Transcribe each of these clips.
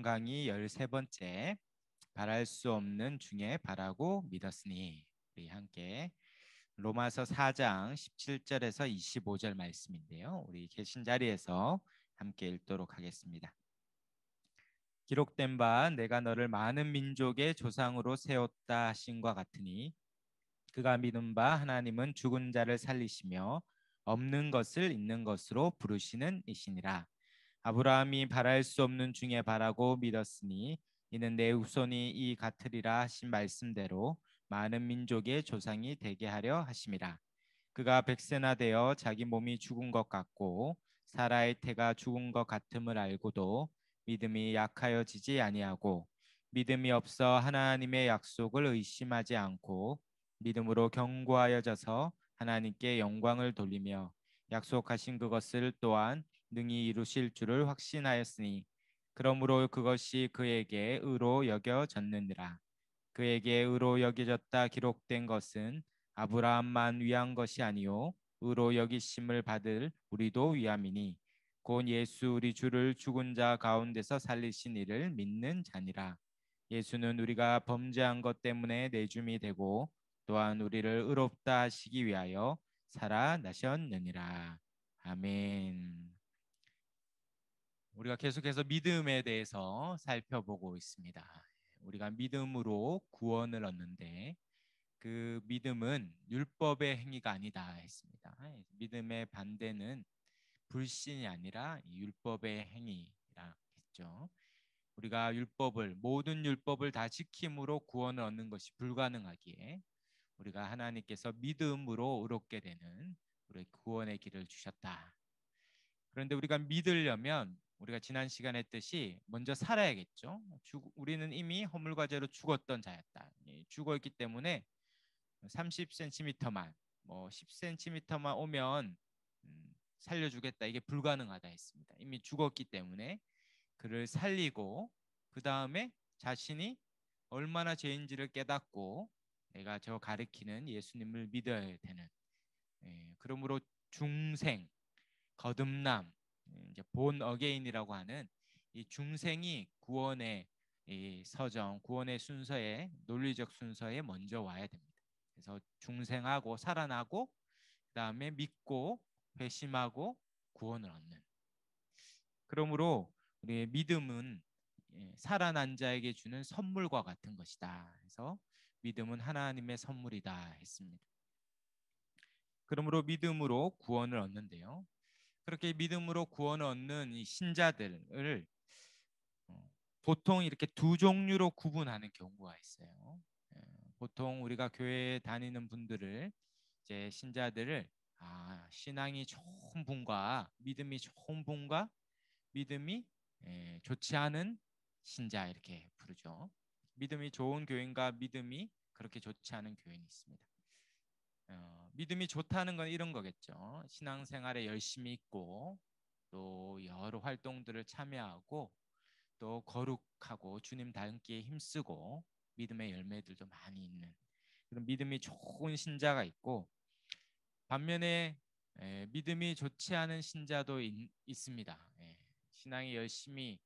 강의 13번째 바랄 수 없는 중에 바라고 믿었으니, 우리 함께 로마서 4장 17절에서 25절 말씀인데요. 우리 계신 자리에서 함께 읽도록 하겠습니다. 기록된 바 내가 너를 많은 민족의 조상으로 세웠다 하신과 같으니 그가 믿은 바 하나님은 죽은 자를 살리시며 없는 것을 있는 것으로 부르시는 이시니라. 아브라함이 바랄 수 없는 중에 바라고 믿었으니 이는 내 후손이 이 같으리라 하신 말씀대로 많은 민족의 조상이 되게 하려 하심이라. 그가 백세나 되어 자기 몸이 죽은 것 같고 사라의 태가 죽은 것 같음을 알고도 믿음이 약하여지지 아니하고 믿음이 없어 하나님의 약속을 의심하지 않고 믿음으로 견고하여져서 하나님께 영광을 돌리며 약속하신 그것을 또한 능히 이루실 줄을 확신하였으니 그러므로 그것이 그에게 의로 여겨졌느니라. 그에게 의로 여겨졌다 기록된 것은 아브라함만 위한 것이 아니요 의로 여기심을 받을 우리도 위함이니 곧 예수 우리 주를 죽은 자 가운데서 살리신 이를 믿는 자니라. 예수는 우리가 범죄한 것 때문에 내줌이 되고 또한 우리를 의롭다 하시기 위하여 살아나셨느니라. 아멘. 우리가 계속해서 믿음에 대해서 살펴보고 있습니다. 우리가 믿음으로 구원을 얻는데 그 믿음은 율법의 행위가 아니다 했습니다. 믿음의 반대는 불신이 아니라 율법의 행위라 했죠. 우리가 모든 율법을 다 지킴으로 구원을 얻는 것이 불가능하기에 우리가 하나님께서 믿음으로 의롭게 되는 우리 구원의 길을 주셨다. 그런데 우리가 믿으려면 우리가 지난 시간에 했듯이 먼저 살아야겠죠. 우리는 이미 허물과 죄로 죽었던 자였다. 죽어 있기 때문에 30cm만 10cm만 오면 살려주겠다. 이게 불가능하다 했습니다. 이미 죽었기 때문에 그를 살리고 그 다음에 자신이 얼마나 죄인지를 깨닫고 내가 저 가리키는 예수님을 믿어야 되는 그러므로 중생 거듭남 이제 본 어게인이라고 하는 이 중생이 구원의 이 서정 구원의 순서에 논리적 순서에 먼저 와야 됩니다. 그래서 중생하고 살아나고 그다음에 믿고 회심하고 구원을 얻는. 그러므로 우리의 믿음은 살아난 자에게 주는 선물과 같은 것이다. 그래서 믿음은 하나님의 선물이다 했습니다. 그러므로 믿음으로 구원을 얻는데요. 그렇게 믿음으로 구원을 얻는 이 신자들을 보통 이렇게 두 종류로 구분하는 경우가 있어요. 보통 우리가 교회에 다니는 분들을 이제 신자들을 신앙이 좋은 분과 믿음이 좋은 분과 믿음이 좋지 않은 신자 이렇게 부르죠. 믿음이 좋은 교인과 믿음이 그렇게 좋지 않은 교인이 있습니다. 믿음이 좋다는 건 이런 거겠죠. 신앙생활에 열심히 있고 또 여러 활동들을 참여하고 또 거룩하고 주님 닮기에 힘쓰고 믿음의 열매들도 많이 있는 그런 믿음이 좋은 신자가 있고 반면에 믿음이 좋지 않은 신자도 있습니다. 신앙이 열심히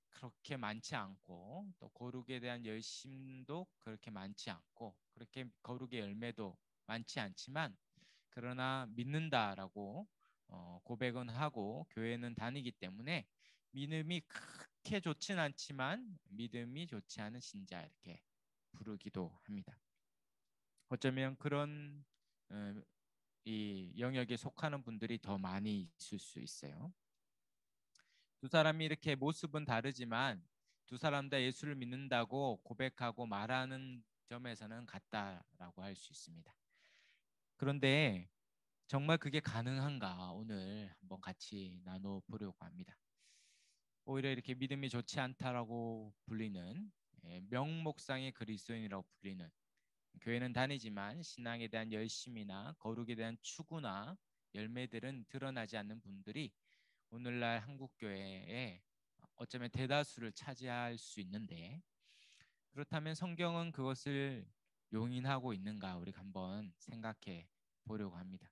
그렇게 많지 않고 또 거룩에 대한 열심도 그렇게 많지 않고 그렇게 거룩의 열매도 많지 않지만 그러나 믿는다라고 고백은 하고 교회는 다니기 때문에 믿음이 그렇게 좋진 않지만 믿음이 좋지 않은 신자 이렇게 부르기도 합니다. 어쩌면 그런 이 영역에 속하는 분들이 더 많이 있을 수 있어요. 두 사람이 이렇게 모습은 다르지만 두 사람 다 예수를 믿는다고 고백하고 말하는 점에서는 같다라고 할 수 있습니다. 그런데 정말 그게 가능한가 오늘 한번 같이 나눠보려고 합니다. 오히려 이렇게 믿음이 좋지 않다라고 불리는 명목상의 그리스도인이라고 불리는 교회는 다니지만 신앙에 대한 열심이나 거룩에 대한 추구나 열매들은 드러나지 않는 분들이 오늘날 한국교회에 어쩌면 대다수를 차지할 수 있는데 그렇다면 성경은 그것을 용인하고 있는가 우리가 한번 생각해 보려고 합니다.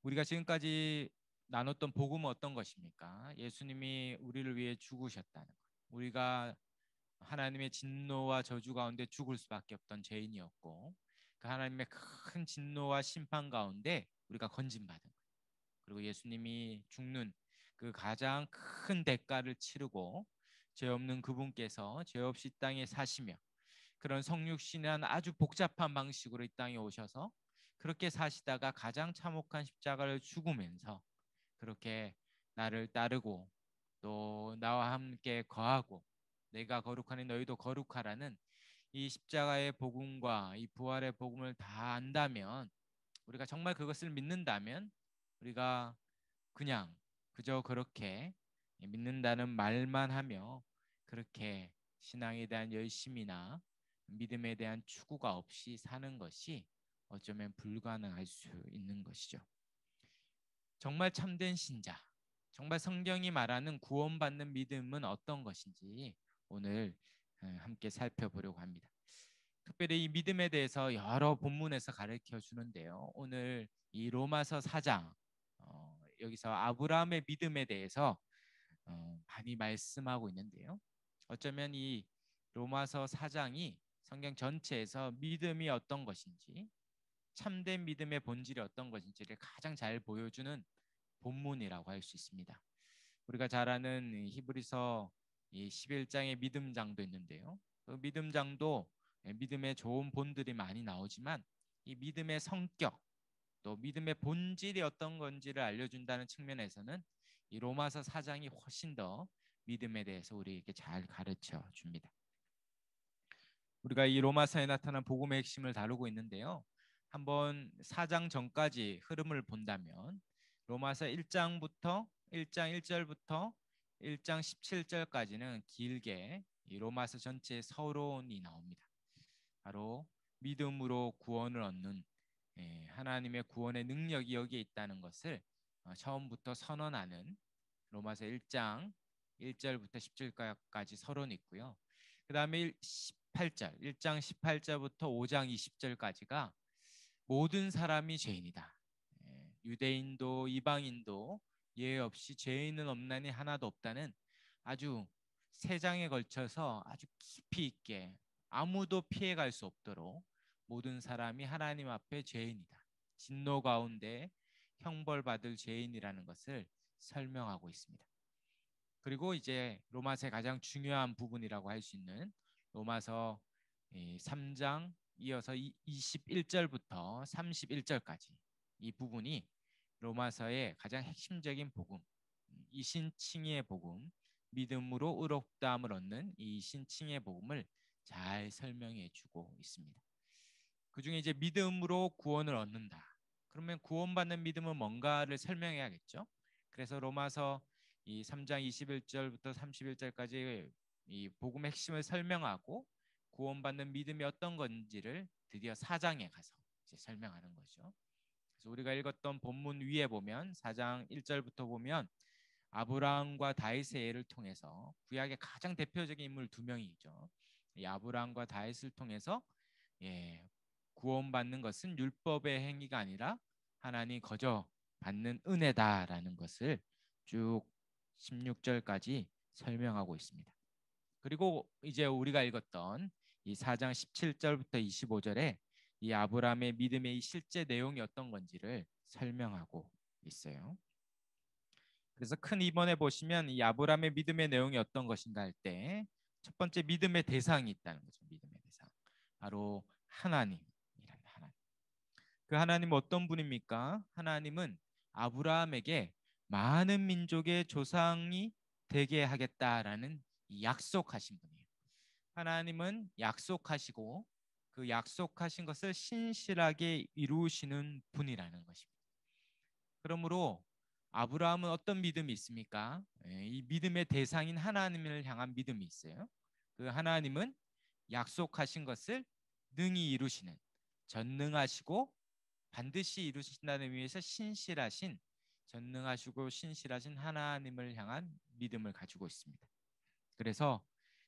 우리가 지금까지 나눴던 복음은 어떤 것입니까? 예수님이 우리를 위해 죽으셨다는 것. 우리가 하나님의 진노와 저주 가운데 죽을 수밖에 없던 죄인이었고, 그 하나님의 큰 진노와 심판 가운데 우리가 건진받은 거예요. 그리고 예수님이 죽는 그 가장 큰 대가를 치르고 죄 없는 그분께서 죄 없이 땅에 사시며 그런 성육신한 아주 복잡한 방식으로 이 땅에 오셔서 그렇게 사시다가 가장 참혹한 십자가를 죽으면서 그렇게 나를 따르고 또 나와 함께 거하고 내가 거룩하니 너희도 거룩하라는 이 십자가의 복음과 이 부활의 복음을 다 안다면, 우리가 정말 그것을 믿는다면, 우리가 그냥 그저 그렇게 믿는다는 말만 하며 그렇게 신앙에 대한 열심이나 믿음에 대한 추구가 없이 사는 것이 어쩌면 불가능할 수 있는 것이죠. 정말 참된 신자, 정말 성경이 말하는 구원받는 믿음은 어떤 것인지 오늘 함께 살펴보려고 합니다. 특별히 이 믿음에 대해서 여러 본문에서 가르쳐 주는데요. 오늘 이 로마서 4장, 여기서 아브라함의 믿음에 대해서 많이 말씀하고 있는데요. 어쩌면 이 로마서 4장이 성경 전체에서 믿음이 어떤 것인지, 참된 믿음의 본질이 어떤 것인지를 가장 잘 보여주는 본문이라고 할 수 있습니다. 우리가 잘 아는 히브리서 11장의 믿음장도 있는데요. 그 믿음장도 믿음의 좋은 본들이 많이 나오지만 이 믿음의 성격, 또 믿음의 본질이 어떤 건지를 알려준다는 측면에서는 이 로마서 4장이 훨씬 더 믿음에 대해서 우리에게 잘 가르쳐 줍니다. 우리가 이 로마서에 나타난 복음의 핵심을 다루고 있는데요. 한번 4장 전까지 흐름을 본다면 로마서 1장 1절부터 1장 17절까지는 길게 이 로마서 전체의 서론이 나옵니다. 바로 믿음으로 구원을 얻는 하나님의 구원의 능력이 여기에 있다는 것을 처음부터 선언하는 로마서 1장 1절부터 10절까지 서론이 있고요. 그 다음에 18절, 1장 18절부터 5장 20절까지가 모든 사람이 죄인이다. 유대인도 이방인도 예외 없이 죄인은 없나니 하나도 없다는 아주 세 장에 걸쳐서 아주 깊이 있게 아무도 피해갈 수 없도록 모든 사람이 하나님 앞에 죄인이다. 진노 가운데 형벌받을 죄인이라는 것을 설명하고 있습니다. 그리고 이제 로마서의 가장 중요한 부분이라고 할 수 있는 로마서 3장 이어서 21절부터 31절까지 이 부분이 로마서의 가장 핵심적인 복음, 이신칭의 복음, 믿음으로 의롭다함을 얻는 이 신칭의 복음을 잘 설명해 주고 있습니다. 그중에 이제 믿음으로 구원을 얻는다. 그러면 구원받는 믿음은 뭔가를 설명해야겠죠. 그래서 로마서 이 3장 21절부터 31절까지 이 복음의 핵심을 설명하고 구원받는 믿음이 어떤 건지를 드디어 4장에 가서 이제 설명하는 거죠. 그래서 우리가 읽었던 본문 위에 보면 4장 1절부터 보면 아브라함과 다윗의 예를 통해서 구약의 가장 대표적인 인물 두 명이죠. 이 아브라함과 다윗을 통해서 구원받는 것은 율법의 행위가 아니라 하나님 거저 받는 은혜다라는 것을 쭉 16절까지 설명하고 있습니다. 그리고 이제 우리가 읽었던 이 4장 17절부터 25절에 이 아브라함의 믿음의 이 실제 내용이 어떤 건지를 설명하고 있어요. 그래서 큰 2번에 보시면 이 아브라함의 믿음의 내용이 어떤 것인가 할 때 첫 번째 믿음의 대상이 있다는 거죠. 믿음의 대상. 바로 하나님이라는 하나님. 그 하나님은 어떤 분입니까? 하나님은 아브라함에게 많은 민족의 조상이 되게 하겠다라는 약속하신 분이에요. 하나님은 약속하시고 그 약속하신 것을 신실하게 이루시는 분이라는 것입니다. 그러므로 아브라함은 어떤 믿음이 있습니까? 이 믿음의 대상인 하나님을 향한 믿음이 있어요. 그 하나님은 약속하신 것을 능히 이루시는, 전능하시고 반드시 이루신다는 의미에서 신실하신, 전능하시고 신실하신 하나님을 향한 믿음을 가지고 있습니다. 그래서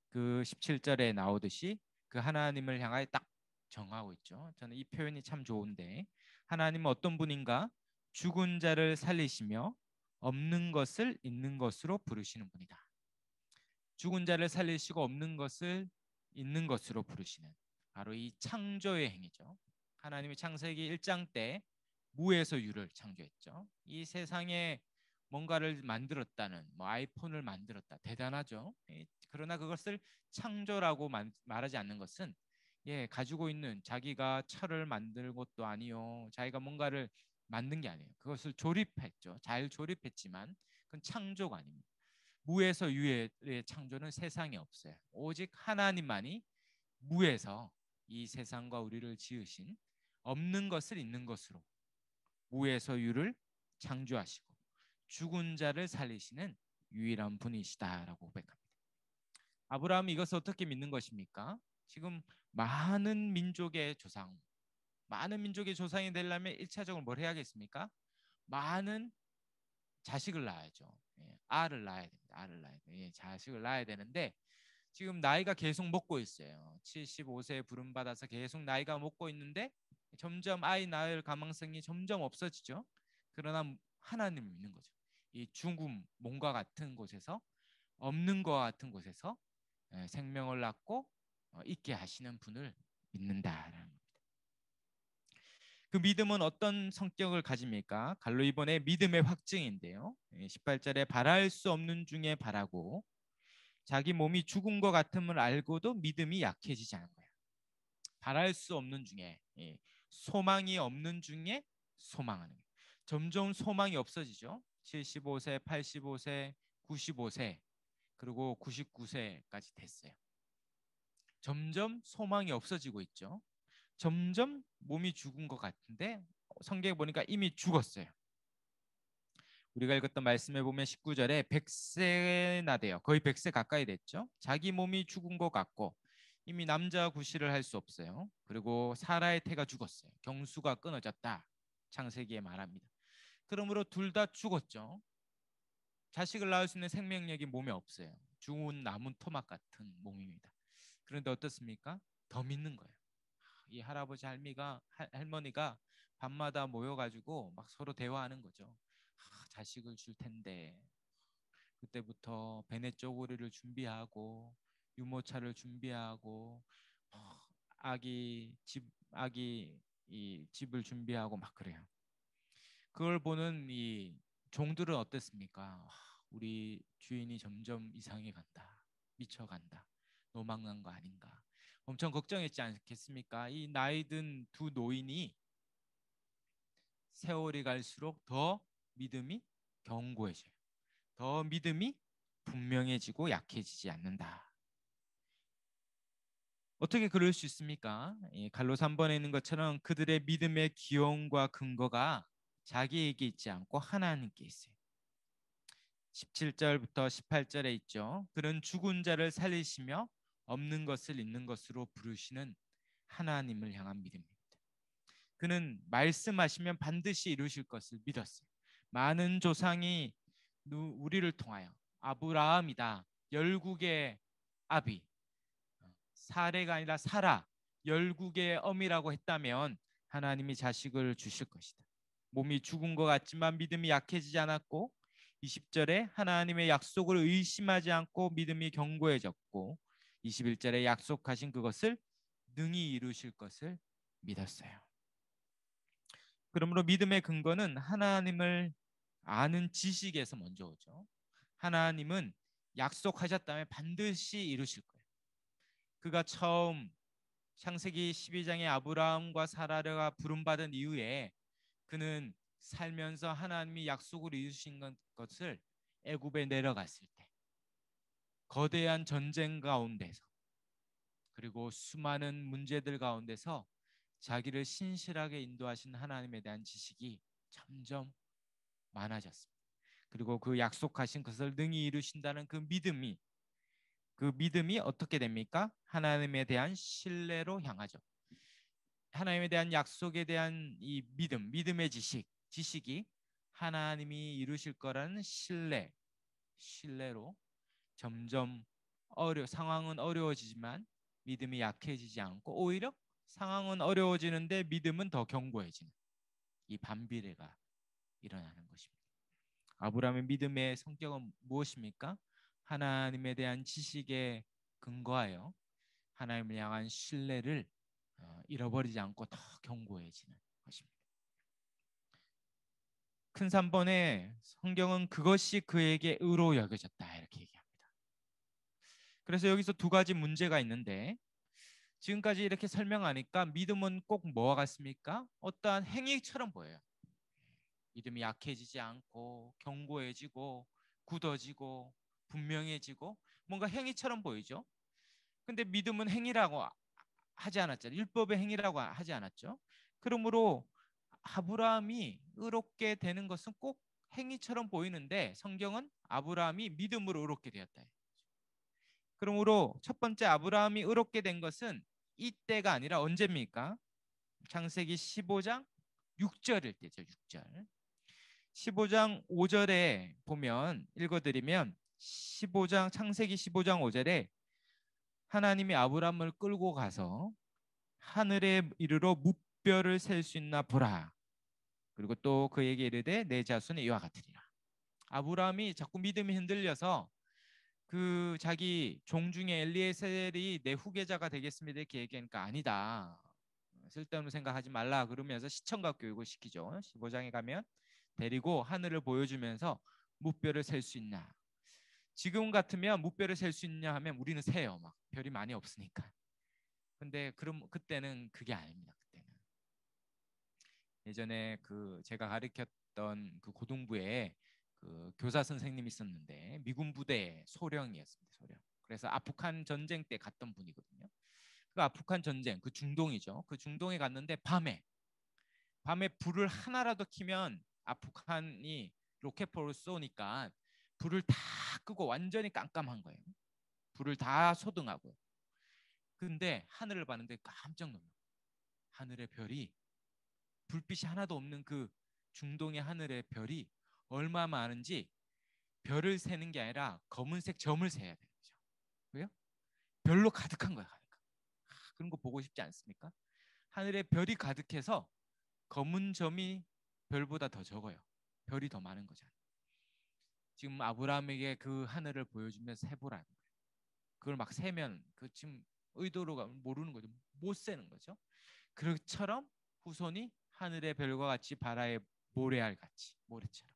그 17절에 나오듯이 그 하나님을 향하여 딱 정하고 있죠. 저는 이 표현이 참 좋은데, 하나님은 어떤 분인가? 죽은 자를 살리시며 없는 것을 있는 것으로 부르시는 분이다. 죽은 자를 살리시고 없는 것을 있는 것으로 부르시는 바로 이 창조의 행위죠. 하나님이 창세기 1장 때 무에서 유를 창조했죠. 이 세상에 뭔가를 만들었다는 뭐 아이폰을 만들었다 대단하죠. 그러나 그것을 창조라고 말하지 않는 것은 가지고 있는 자기가 철을 만들 것도 아니요 자기가 뭔가를 만든 게 아니에요. 그것을 조립했죠. 잘 조립했지만 그건 창조가 아닙니다. 무에서 유의 창조는 세상에 없어요. 오직 하나님만이 무에서 이 세상과 우리를 지으신 없는 것을 있는 것으로 무에서 유를 창조하시고 죽은 자를 살리시는 유일한 분이시다라고 고백합니다. 아브라함이 이것을 어떻게 믿는 것입니까? 지금 많은 민족의 조상, 많은 민족의 조상이 되려면 1차적으로 뭘 해야겠습니까? 많은 자식을 낳아야죠. 알을 낳아야 됩니다. 알을 낳아야 돼요. 자식을 낳아야 되는데 지금 나이가 계속 먹고 있어요. 75세에 부름받아서 계속 나이가 먹고 있는데 점점 아이 낳을 가망성이 점점 없어지죠. 그러나 하나님을 믿는 거죠. 이 죽음, 몸과 같은 곳에서 없는 것과 같은 곳에서 생명을 낳고 있게 하시는 분을 믿는다라는 겁니다. 그 믿음은 어떤 성격을 가집니까? 갈로 이번에 믿음의 확증인데요. 18절에 바랄 수 없는 중에 바라고 자기 몸이 죽은 것 같음을 알고도 믿음이 약해지지 않은 거예요. 바랄 수 없는 중에 소망이 없는 중에 소망하는 거예요. 점점 소망이 없어지죠. 75세, 85세, 95세 그리고 99세까지 됐어요. 점점 소망이 없어지고 있죠. 점점 몸이 죽은 것 같은데 성경에 보니까 이미 죽었어요. 우리가 읽었던 말씀에 보면 19절에 100세나 돼요. 거의 100세 가까이 됐죠. 자기 몸이 죽은 것 같고 이미 남자 구실을 할 수 없어요. 그리고 사라의 태가 죽었어요. 경수가 끊어졌다. 창세기에 말합니다. 그러므로 둘 다 죽었죠. 자식을 낳을 수 있는 생명력이 몸에 없어요. 죽은 나무 토막 같은 몸입니다. 그런데 어떻습니까? 더 믿는 거예요. 이 할아버지 할머니가 밤마다 모여가지고 막 서로 대화하는 거죠. 자식을 줄 텐데 그때부터 베네 쪼고리를 준비하고 유모차를 준비하고 아기 이 집을 준비하고 막 그래요. 그걸 보는 이 종들은 어땠습니까? 우리 주인이 점점 이상해 간다. 미쳐간다. 노망난 거 아닌가. 엄청 걱정했지 않겠습니까? 이 나이든 두 노인이 세월이 갈수록 더 믿음이 견고해져요. 더 믿음이 분명해지고 약해지지 않는다. 어떻게 그럴 수 있습니까? 갈로 3번에 있는 것처럼 그들의 믿음의 기원과 근거가 자기에게 있지 않고 하나님께 있어요. 17절부터 18절에 있죠. 그는 죽은 자를 살리시며 없는 것을 있는 것으로 부르시는 하나님을 향한 믿음입니다. 그는 말씀하시면 반드시 이루실 것을 믿었어요. 많은 조상이 우리를 통하여 아브라함이다. 열국의 아비 사례가 아니라 사라 열국의 어미라고 했다면 하나님이 자식을 주실 것이다. 몸이 죽은 것 같지만 믿음이 약해지지 않았고 20절에 하나님의 약속을 의심하지 않고 믿음이 견고해졌고 21절에 약속하신 그것을 능히 이루실 것을 믿었어요. 그러므로 믿음의 근거는 하나님을 아는 지식에서 먼저 오죠. 하나님은 약속하셨다면 반드시 이루실 거예요. 그가 처음 창세기 12장에 아브라함과 사라가 부름받은 이후에 그는 살면서 하나님이 약속을 이루신 것을 애굽에 내려갔을 때 거대한 전쟁 가운데서 그리고 수많은 문제들 가운데서 자기를 신실하게 인도하신 하나님에 대한 지식이 점점 많아졌습니다. 그리고 그 약속하신 것을 능히 이루신다는 그 믿음이 어떻게 됩니까? 하나님에 대한 신뢰로 향하죠. 하나님에 대한 약속에 대한 이 믿음의 지식이 하나님이 이루실 거라는 신뢰로 점점 상황은 어려워지지만 믿음이 약해지지 않고 오히려 상황은 어려워지는데 믿음은 더 견고해지는 이 반비례가 일어나는 것입니다. 아브라함의 믿음의 성격은 무엇입니까? 하나님에 대한 지식에 근거하여 하나님을 향한 신뢰를 잃어버리지 않고 더 견고해지는 것입니다. 큰 3번에 성경은 그것이 그에게 의로 여겨졌다 이렇게 얘기합니다. 그래서 여기서 두 가지 문제가 있는데 지금까지 이렇게 설명하니까 믿음은 꼭 뭐와 같습니까? 어떠한 행위처럼 보여요. 믿음이 약해지지 않고 견고해지고 굳어지고 분명해지고 뭔가 행위처럼 보이죠. 근데 믿음은 행위라고 하지 않았죠. 율법의 행위라고 하지 않았죠. 그러므로 아브라함이 의롭게 되는 것은 꼭 행위처럼 보이는데 성경은 아브라함이 믿음으로 의롭게 되었다. 그러므로 첫 번째 아브라함이 의롭게 된 것은 이때가 아니라 언제입니까? 창세기 15장 6절일 때죠. 6절. 15장 5절에 보면 읽어드리면 15장 창세기 15장 5절에 하나님이 아브라함을 끌고 가서 하늘에 이르러 무뼈를 셀 수 있나 보라. 그리고 또 그에게 이르되 내 자손이 이와 같으리라. 아브라함이 자꾸 믿음이 흔들려서 그 자기 종 중에 엘리에셀이 내 후계자가 되겠습니다 이렇게 얘기하니까 아니다. 쓸데없는 생각하지 말라 그러면서 시청각 교육을 시키죠. 15장에 가면 데리고 하늘을 보여주면서 무뼈를 셀 수 있나. 지금 같으면 무뼈를 셀 수 있냐 하면 우리는 세요. 막 별이 많이 없으니까. 근데 그럼 그때는 그게 아닙니다. 그때는 예전에 그 제가 가르쳤던 그 고등부에 그 교사 선생님이 있었는데 미군 부대 소령이었습니다. 소령. 그래서 아프간 전쟁 때 갔던 분이거든요. 그 아프간 전쟁 그 중동이죠. 그 중동에 갔는데 밤에 불을 하나라도 켜면 아프간이 로켓포를 쏘니까 불을 다 끄고 완전히 깜깜한 거예요. 불을 다 소등하고. 근데 하늘을 봤는데 깜짝 놀라요. 하늘의 별이 불빛이 하나도 없는 그 중동의 하늘의 별이 얼마 많은지 별을 세는 게 아니라 검은색 점을 세야 되는 거죠. 왜요? 별로 가득한 거야. 그런 거 보고 싶지 않습니까? 하늘에 별이 가득해서 검은 점이 별보다 더 적어요. 별이 더 많은 거잖아요. 지금 아브라함에게 그 하늘을 보여주면서 해보라는 거예요. 그걸 막 세면 그 지금 의도로 모르는 거죠. 못 세는 거죠. 그처럼 후손이 하늘의 별과 같이 바다의 모래알 같이 모래처럼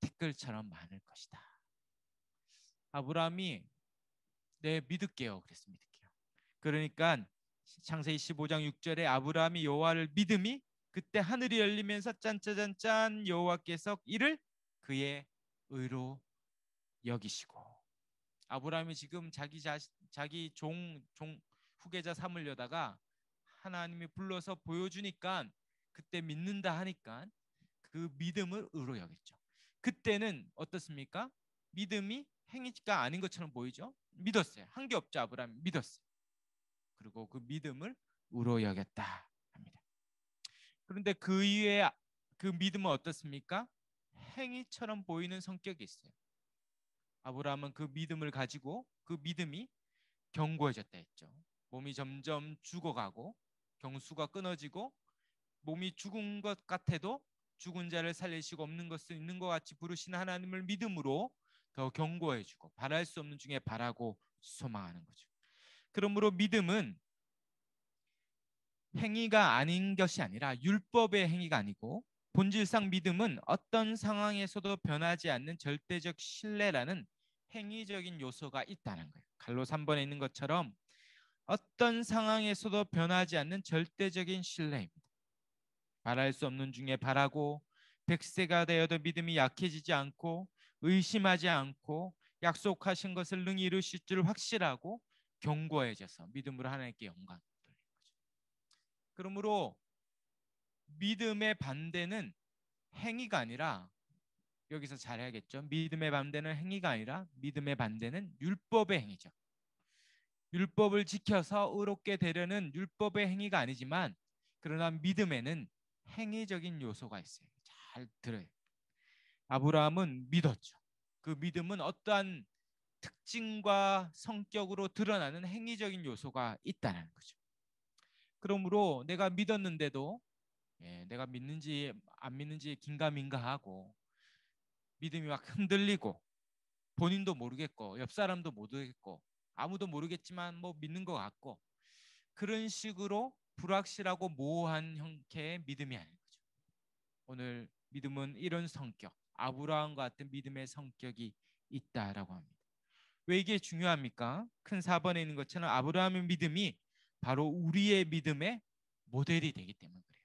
티끌처럼 많을 것이다. 아브라함이 네 믿을게요. 그래서 믿을게요. 그러니까 창세기 15장 6절에 아브라함이 여호와를 믿음이 그때 하늘이 열리면서 짠짜잔짠 여호와께서 이를 그의 의로 여기시고 아브라함이 지금 자기 종 후계자 삼으려다가 하나님이 불러서 보여주니까 그때 믿는다 하니까 그 믿음을 의로 여겼죠. 그때는 어떻습니까? 믿음이 행위가 아닌 것처럼 보이죠. 믿었어요. 한 게 없죠. 아브라함이 믿었어요. 그리고 그 믿음을 의로 여겼다 합니다. 그런데 그 이후에 그 믿음은 어떻습니까? 행위처럼 보이는 성격이 있어요. 아브라함은 그 믿음을 가지고 그 믿음이 견고해졌다 했죠. 몸이 점점 죽어가고 경수가 끊어지고 몸이 죽은 것 같아도 죽은 자를 살리시고 없는 것을 있는 것 같이 부르시는 하나님을 믿음으로 더 견고해지고 바랄 수 없는 중에 바라고 소망하는 거죠. 그러므로 믿음은 행위가 아닌 것이 아니라 율법의 행위가 아니고 본질상 믿음은 어떤 상황에서도 변하지 않는 절대적 신뢰라는 행위적인 요소가 있다는 거예요. 갈로 3번에 있는 것처럼 어떤 상황에서도 변하지 않는 절대적인 신뢰입니다. 바랄 수 없는 중에 바라고 100세가 되어도 믿음이 약해지지 않고 의심하지 않고 약속하신 것을 능히 이루실 줄 확실하고 견고해져서 믿음으로 하나님께 영광 돌리는 거죠. 그러므로 믿음의 반대는 행위가 아니라 여기서 잘해야겠죠. 믿음의 반대는 행위가 아니라 믿음의 반대는 율법의 행위죠. 율법을 지켜서 의롭게 되려는 율법의 행위가 아니지만 그러나 믿음에는 행위적인 요소가 있어요. 잘 들어요. 아브라함은 믿었죠. 그 믿음은 어떠한 특징과 성격으로 드러나는 행위적인 요소가 있다는 거죠. 그러므로 내가 믿었는데도 내가 믿는지 안 믿는지 긴가민가하고 믿음이 막 흔들리고 본인도 모르겠고 옆 사람도 모르겠고 아무도 모르겠지만 뭐 믿는 것 같고 그런 식으로 불확실하고 모호한 형태의 믿음이 아닌 거죠. 오늘 믿음은 이런 성격, 아브라함과 같은 믿음의 성격이 있다라고 합니다. 왜 이게 중요합니까? 큰 4번에 있는 것처럼 아브라함의 믿음이 바로 우리의 믿음의 모델이 되기 때문에 그래요.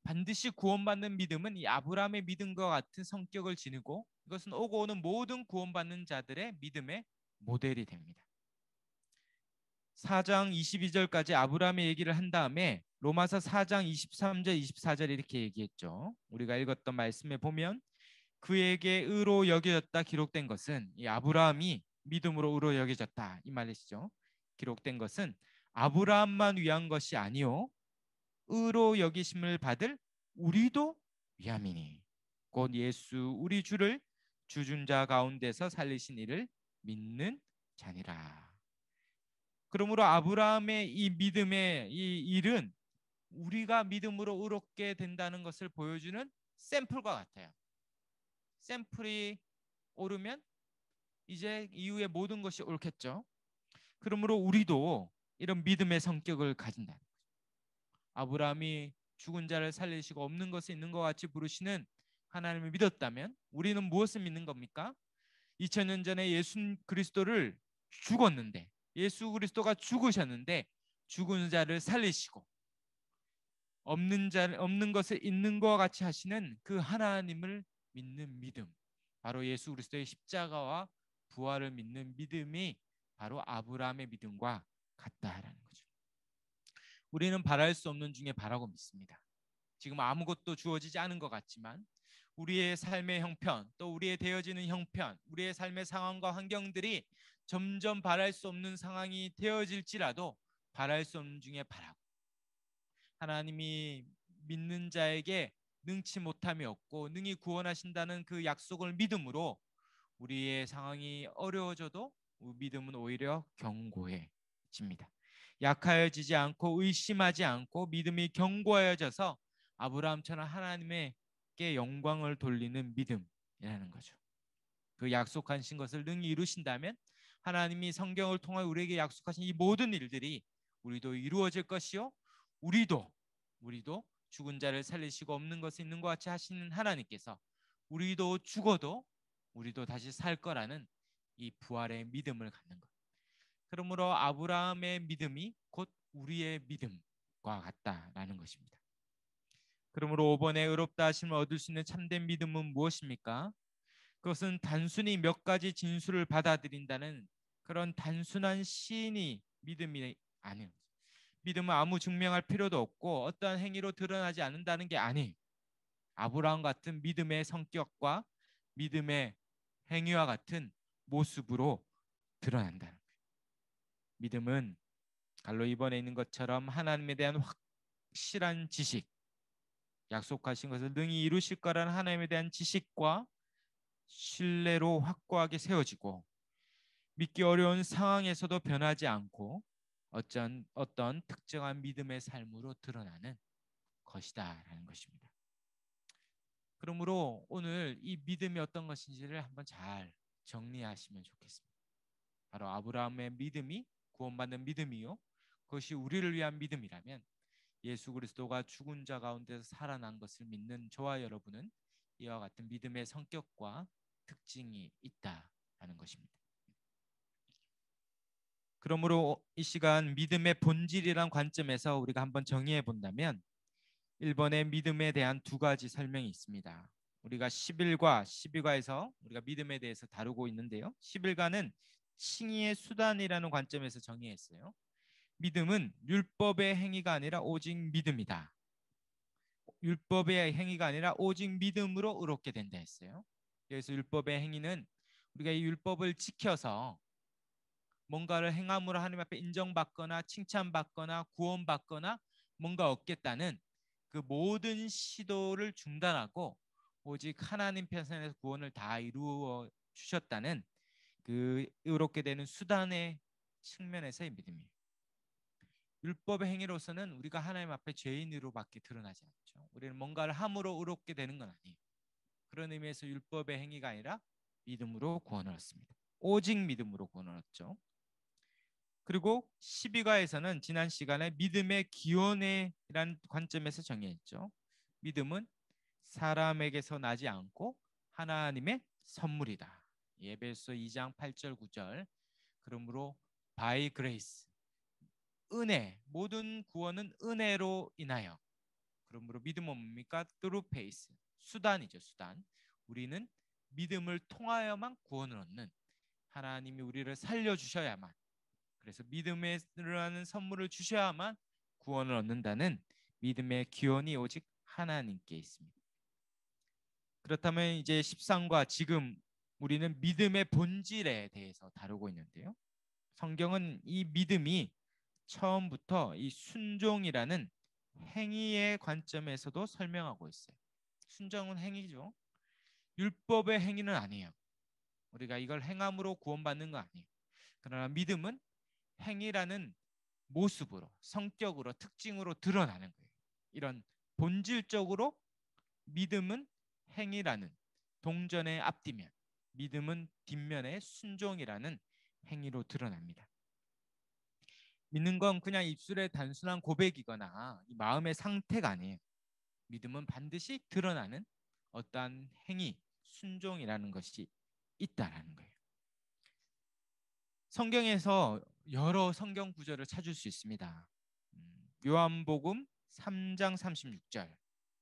반드시 구원받는 믿음은 이 아브라함의 믿음과 같은 성격을 지니고 이것은 오고 오는 모든 구원받는 자들의 믿음의 모델이 됩니다. 4장 22절까지 아브라함의 얘기를 한 다음에 로마서 4장 23절 24절 이렇게 얘기했죠. 우리가 읽었던 말씀에 보면 그에게 의로 여겨졌다 기록된 것은 이 아브라함이 믿음으로 의로 여겨졌다 이 말이시죠. 기록된 것은 아브라함만 위한 것이 아니요 의로 여기심을 받을 우리도 위함이니 곧 예수 우리 주를 죽은 자 가운데서 살리신 이를 믿는 자니라. 그러므로 아브라함의 이 믿음의 이 일은 우리가 믿음으로 의롭게 된다는 것을 보여주는 샘플과 같아요. 샘플이 오르면 이제 이후의 모든 것이 옳겠죠. 그러므로 우리도 이런 믿음의 성격을 가진다. 아브라함이 죽은 자를 살리시고 없는 것이 있는 것 같이 부르시는 하나님을 믿었다면 우리는 무엇을 믿는 겁니까? 2000년 전에 예수 그리스도를 죽었는데 예수 그리스도가 죽으셨는데 죽은 자를 살리시고 없는 것을 있는 것 같이 하시는 그 하나님을 믿는 믿음, 바로 예수 그리스도의 십자가와 부활을 믿는 믿음이 바로 아브라함의 믿음과 같다라는 거죠. 우리는 바랄 수 없는 중에 바라고 믿습니다. 지금 아무것도 주어지지 않은 것 같지만 우리의 삶의 형편, 또 우리의 되어지는 형편, 우리의 삶의 상황과 환경들이 점점 바랄 수 없는 상황이 되어질지라도 바랄 수 없는 중에 바라고 하나님이 믿는 자에게 능치 못함이 없고 능히 구원하신다는 그 약속을 믿음으로 우리의 상황이 어려워져도 믿음은 오히려 견고해집니다. 약하여지지 않고 의심하지 않고 믿음이 견고해져서 아브라함처럼 하나님께 영광을 돌리는 믿음이라는 거죠. 그 약속하신 것을 능히 이루신다면 하나님이 성경을 통해 우리에게 약속하신 이 모든 일들이 우리도 이루어질 것이요 우리도 죽은 자를 살리시고 없는 것이 있는 것 같이 하시는 하나님께서 우리도 죽어도 우리도 다시 살 거라는 이 부활의 믿음을 갖는 것. 그러므로 아브라함의 믿음이 곧 우리의 믿음과 같다라는 것입니다. 그러므로 5번에 의롭다 하심을 얻을 수 있는 참된 믿음은 무엇입니까? 그것은 단순히 몇 가지 진술을 받아들인다는 그런 단순한 시인이 믿음이 아니에요. 믿음은 아무 증명할 필요도 없고 어떠한 행위로 드러나지 않는다는 게 아니에요. 아브라함 같은 믿음의 성격과 믿음의 행위와 같은 모습으로 드러난다는 거예요. 믿음은 갈로 2번에 있는 것처럼 하나님에 대한 확실한 지식, 약속하신 것을 능히 이루실 거라는 하나님에 대한 지식과 신뢰로 확고하게 세워지고 믿기 어려운 상황에서도 변하지 않고 어떤 특정한 믿음의 삶으로 드러나는 것이다라는 것입니다. 그러므로 오늘 이 믿음이 어떤 것인지를 한번 잘 정리하시면 좋겠습니다. 바로 아브라함의 믿음이 구원받는 믿음이요. 그것이 우리를 위한 믿음이라면 예수 그리스도가 죽은 자 가운데서 살아난 것을 믿는 저와 여러분은 이와 같은 믿음의 성격과 특징이 있다라는 것입니다. 그러므로 이 시간 믿음의 본질이란 관점에서 우리가 한번 정의해 본다면 1번의 믿음에 대한 두 가지 설명이 있습니다. 우리가 11과 12과에서 우리가 믿음에 대해서 다루고 있는데요. 11과는 칭의의 수단이라는 관점에서 정의했어요. 믿음은 율법의 행위가 아니라 오직 믿음이다. 율법의 행위가 아니라 오직 믿음으로 의롭게 된다 했어요. 그래서 율법의 행위는 우리가 이 율법을 지켜서 뭔가를 행함으로 하나님 앞에 인정받거나 칭찬받거나 구원받거나 뭔가 얻겠다는 그 모든 시도를 중단하고 오직 하나님 편에서 구원을 다 이루어 주셨다는 그 의롭게 되는 수단의 측면에서의 믿음이에요. 율법의 행위로서는 우리가 하나님 앞에 죄인으로밖에 드러나지 않죠. 우리는 뭔가를 함으로 의롭게 되는 건 아니에요. 그런 의미에서 율법의 행위가 아니라 믿음으로 구원을 얻습니다. 오직 믿음으로 구원을 얻죠. 그리고 12가에서는 지난 시간에 믿음의 기원이라는 관점에서 정의했죠. 믿음은 사람에게서 나지 않고 하나님의 선물이다. 에베소 2장 8절 9절. 그러므로 by grace, 은혜, 모든 구원은 은혜로 인하여. 그러므로 믿음은 뭡니까? through faith, 수단이죠, 수단. 우리는 믿음을 통하여만 구원을 얻는, 하나님이 우리를 살려주셔야만, 그래서 믿음이라는 선물을 주셔야만 구원을 얻는다는 믿음의 기원이 오직 하나님께 있습니다. 그렇다면 이제 13과 지금 우리는 믿음의 본질에 대해서 다루고 있는데요. 성경은 이 믿음이 처음부터 이 순종이라는 행위의 관점에서도 설명하고 있어요. 순종은 행위죠. 율법의 행위는 아니에요. 우리가 이걸 행함으로 구원받는 거 아니에요. 그러나 믿음은 행위라는 모습으로, 성격으로, 특징으로 드러나는 거예요. 이런 본질적으로 믿음은 행위라는 동전의 앞뒤면, 믿음은 뒷면의 순종이라는 행위로 드러납니다. 믿는 건 그냥 입술의 단순한 고백이거나 마음의 상태가 아니에요. 믿음은 반드시 드러나는 어떠한 행위, 순종이라는 것이 있다라는 거예요. 성경에서 여러 성경 구절을 찾을 수 있습니다. 요한복음 3장 36절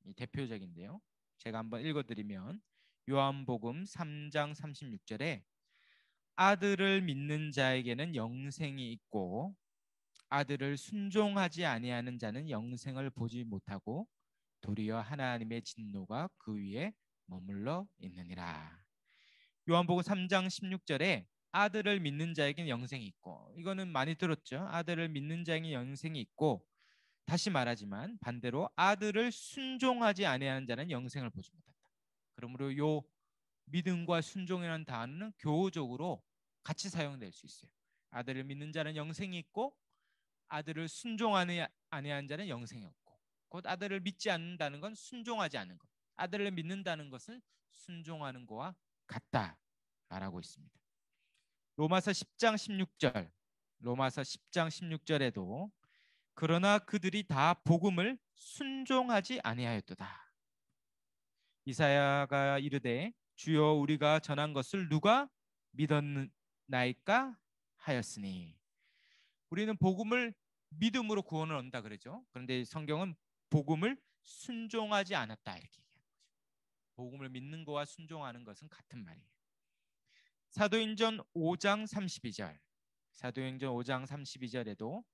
이 대표적인데요. 제가 한번 읽어드리면 요한복음 3장 36절에 아들을 믿는 자에게는 영생이 있고 아들을 순종하지 아니하는 자는 영생을 보지 못하고 도리어 하나님의 진노가 그 위에 머물러 있느니라. 요한복음 3장 16절에 아들을 믿는 자에게는 영생이 있고, 이거는 많이 들었죠. 아들을 믿는 자에게는 영생이 있고, 다시 말하지만 반대로 아들을 순종하지 아니하는 자는 영생을 보지 못한다. 그러므로 요 믿음과 순종이라는 단어는 교우적으로 같이 사용될 수 있어요. 아들을 믿는 자는 영생이 있고 아들을 순종하지 아니하는 자는 영생이 없고, 곧 아들을 믿지 않는다는 건 순종하지 않는 것, 아들을 믿는다는 것은 순종하는 것과 같다 말하고 있습니다. 로마서 10장 16절, 로마서 10장 16절에도 그러나 그들이 다 복음을 순종하지 아니하였도다. 이사야가 이르되 주여 우리가 전한 것을 누가 믿었나이까 하였으니, 우리는 복음을 믿음으로 구원을 얻는다 그러죠. 그런데 성경은 복음을 순종하지 않았다 이렇게 얘기하는 거죠. 복음을 믿는 것과 순종하는 것은 같은 말이에요. 사도행전 5장 32절, 사도행전 5장 32절에도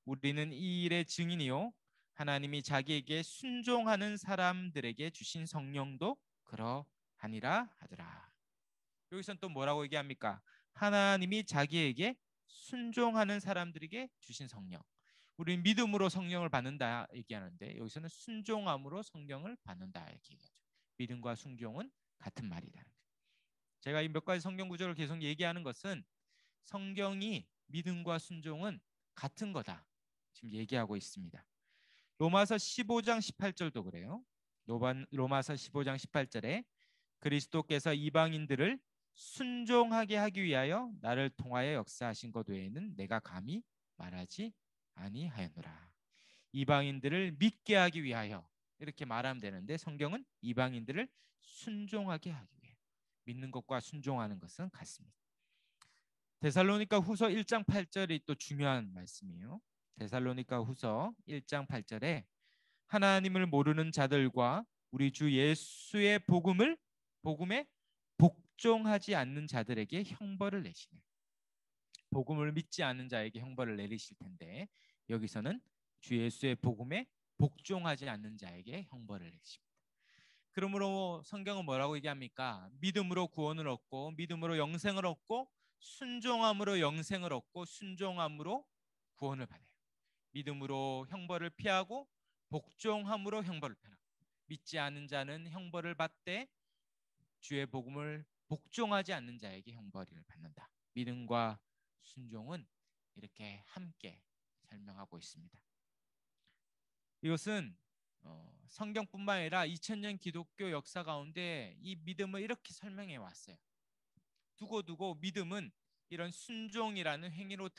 우리는 이 일의 증인이요 하나님이 자기에게 순종하는 사람들에게 주신 성령도 그러하니라 하더라. 여기서는 또 뭐라고 얘기합니까? 하나님이 자기에게 순종하는 사람들에게 주신 성령. 우리는 믿음으로 성령을 받는다 얘기하는데 여기서는 순종함으로 성령을 받는다 이렇게 얘기하죠. 믿음과 순종은 같은 말이다. 제가 이 몇 가지 성경 구절을 계속 얘기하는 것은 성경이 믿음과 순종은 같은 거다 지금 얘기하고 있습니다. 로마서 15장 18절도 그래요. 로마서 15장 18절에 그리스도께서 이방인들을 순종하게 하기 위하여 나를 통하여 역사하신 것 외에는 내가 감히 말하지 아니하였노라. 이방인들을 믿게 하기 위하여 이렇게 말하면 되는데 성경은 이방인들을 순종하게 하기 위해, 믿는 것과 순종하는 것은 같습니다. 데살로니가 후서 1장 8절이 또 중요한 말씀이에요. 데살로니가 후서 1장 8절에 하나님을 모르는 자들과 우리 주 예수의 복음에 복종하지 않는 자들에게 형벌을 내시네. 복음을 믿지 않는 자에게 형벌을 내리실 텐데 여기서는 주 예수의 복음에 복종하지 않는 자에게 형벌을 내십니다. 그러므로 성경은 뭐라고 얘기합니까? 믿음으로 구원을 얻고 믿음으로 영생을 얻고 순종함으로 영생을 얻고 순종함으로 구원을 받아요. 믿음으로 형벌을 피하고 복종함으로 형벌을 피하고, 믿지 않는 자는 형벌을 받되 주의 복음을 복종하지 않는 자에게 형벌을 받는다. 믿음과 순종은 이렇게 함께 설명하고 있습니다. 이것은 성경뿐만 아니라 2000년 기독교 역사 가운데 이 믿음을 이렇게 설명해 왔어요. 두고두고 믿음은 이런 순종이라는 행위로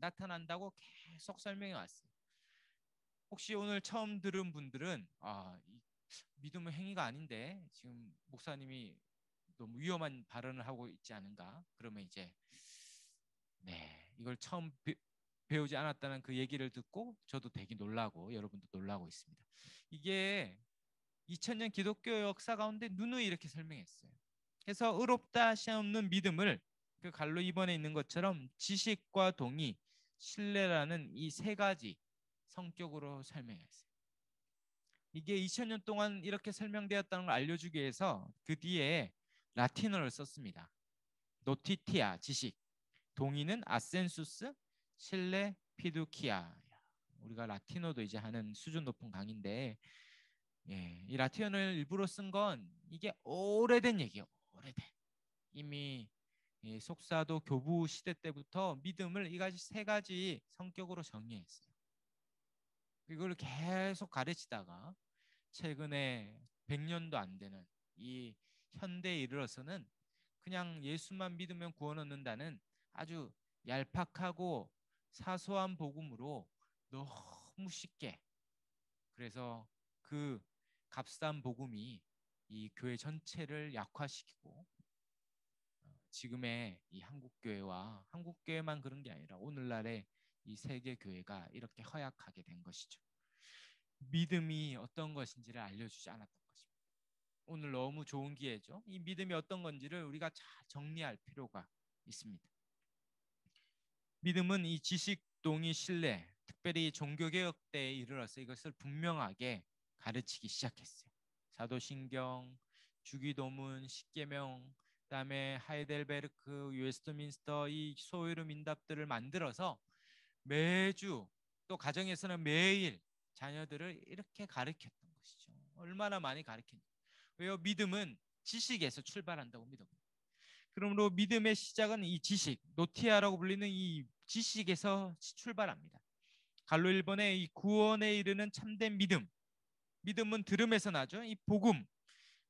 나타난다고 계속 설명해 왔어요. 혹시 오늘 처음 들은 분들은 이 믿음은 행위가 아닌데 지금 목사님이 너무 위험한 발언을 하고 있지 않은가? 그러면 이제 이걸 처음 배우지 않았다는 그 얘기를 듣고 저도 되게 놀라고 여러분도 놀라고 있습니다. 이게 2000년 기독교 역사 가운데 누누이 이렇게 설명했어요. 그래서 의롭다 하시 없는 믿음을 그 갈로 2번에 있는 것처럼 지식과 동의, 신뢰라는 이 세 가지 성격으로 설명했어요. 이게 2000년 동안 이렇게 설명되었다는 걸 알려주기 위해서 그 뒤에 라틴어를 썼습니다. 노티티아, 지식, 동의는 아센수스, 신뢰, 피두키아. 우리가 라틴어도 이제 하는 수준 높은 강의인데 이 라틴어를 일부러 쓴 건 이게 오래된 얘기예요. 오래된. 이미 속사도 교부 시대 때부터 믿음을 이 가지 세 가지 성격으로 정리했어요. 이걸 계속 가르치다가 최근에 100년도 안 되는 이 현대에 이르러서는 그냥 예수만 믿으면 구원 얻는다는 아주 얄팍하고 사소한 복음으로 너무 쉽게, 그래서 그 값싼 복음이 이 교회 전체를 약화시키고 지금의 이 한국교회와 한국교회만 그런 게 아니라 오늘날의 이 세계 교회가 이렇게 허약하게 된 것이죠. 믿음이 어떤 것인지를 알려주지 않았던 것입니다. 오늘 너무 좋은 기회죠. 이 믿음이 어떤 건지를 우리가 잘 정리할 필요가 있습니다. 믿음은 이 지식, 동의, 신뢰, 특별히 종교개혁 때에 이르러서 이것을 분명하게 가르치기 시작했어요. 사도신경, 주기도문, 십계명, 그다음에 하이델베르크, 웨스트민스터 이 소요름 인답들을 만들어서 매주 또 가정에서는 매일 자녀들을 이렇게 가르쳤던 것이죠. 얼마나 많이 가르쳤냐. 왜요? 믿음은 지식에서 출발한다고 믿어요. 그러므로 믿음의 시작은 이 지식, 노티아라고 불리는 이 지식에서 출발합니다. 갈로 1번의 이 구원에 이르는 참된 믿음. 믿음은 들음에서 나죠. 이 복음.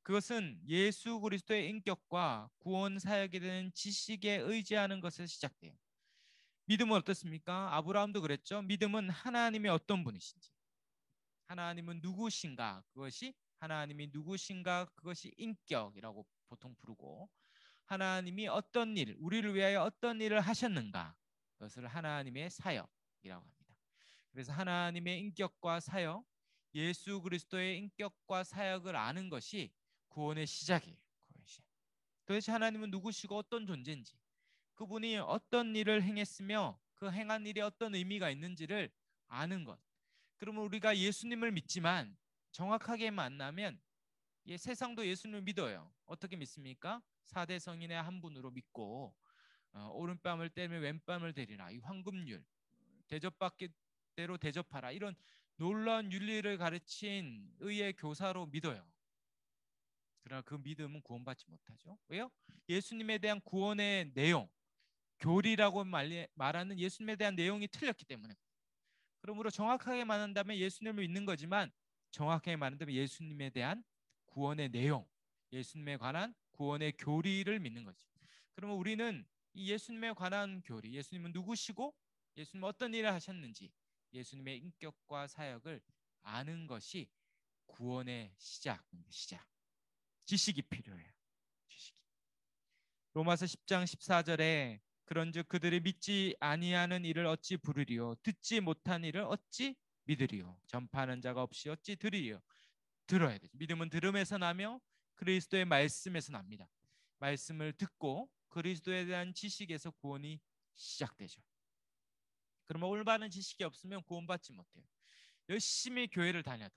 그것은 예수 그리스도의 인격과 구원 사역에 대한 지식에 의지하는 것에서 시작돼요. 믿음은 어떻습니까? 아브라함도 그랬죠. 믿음은 하나님의 어떤 분이신지, 하나님은 누구신가, 하나님이 누구신가, 그것이 인격이라고 보통 부르고, 하나님이 어떤 일, 우리를 위하여 어떤 일을 하셨는가, 그것을 하나님의 사역이라고 합니다. 그래서 하나님의 인격과 사역, 예수 그리스도의 인격과 사역을 아는 것이 구원의 시작이에요. 도대체 하나님은 누구시고 어떤 존재인지, 그분이 어떤 일을 행했으며 그 행한 일이 어떤 의미가 있는지를 아는 것. 그러면 우리가 예수님을 믿지만 정확하게 만나면 세상도 예수님을 믿어요. 어떻게 믿습니까? 4대 성인의 한 분으로 믿고 오른뺨을 떼면 왼뺨을 대리라. 이 황금률. 대접받기 대로 대접하라. 이런 놀라운 윤리를 가르친 의의 교사로 믿어요. 그러나 그 믿음은 구원받지 못하죠. 왜요? 예수님에 대한 구원의 내용, 교리라고 말하는 예수님에 대한 내용이 틀렸기 때문에. 그러므로 정확하게 말한다면 예수님을 믿는 거지만 정확하게 말한다면 예수님에 대한 구원의 내용, 예수님에 관한 구원의 교리를 믿는 거죠. 그러면 우리는 이 예수님에 관한 교리, 예수님은 누구시고 예수님은 어떤 일을 하셨는지, 예수님의 인격과 사역을 아는 것이 구원의 시작. 지식이 필요해요. 지식이. 로마서 10장 14절에 그런즉 그들이 믿지 아니하는 일을 어찌 부르리요, 듣지 못한 일을 어찌 믿으리요, 전파하는 자가 없이 어찌 들으리요. 들어야 되죠. 믿음은 들음에서 나며 그리스도의 말씀에서 납니다. 말씀을 듣고 그리스도에 대한 지식에서 구원이 시작되죠. 그러면 올바른 지식이 없으면 구원받지 못해요. 열심히 교회를 다녀도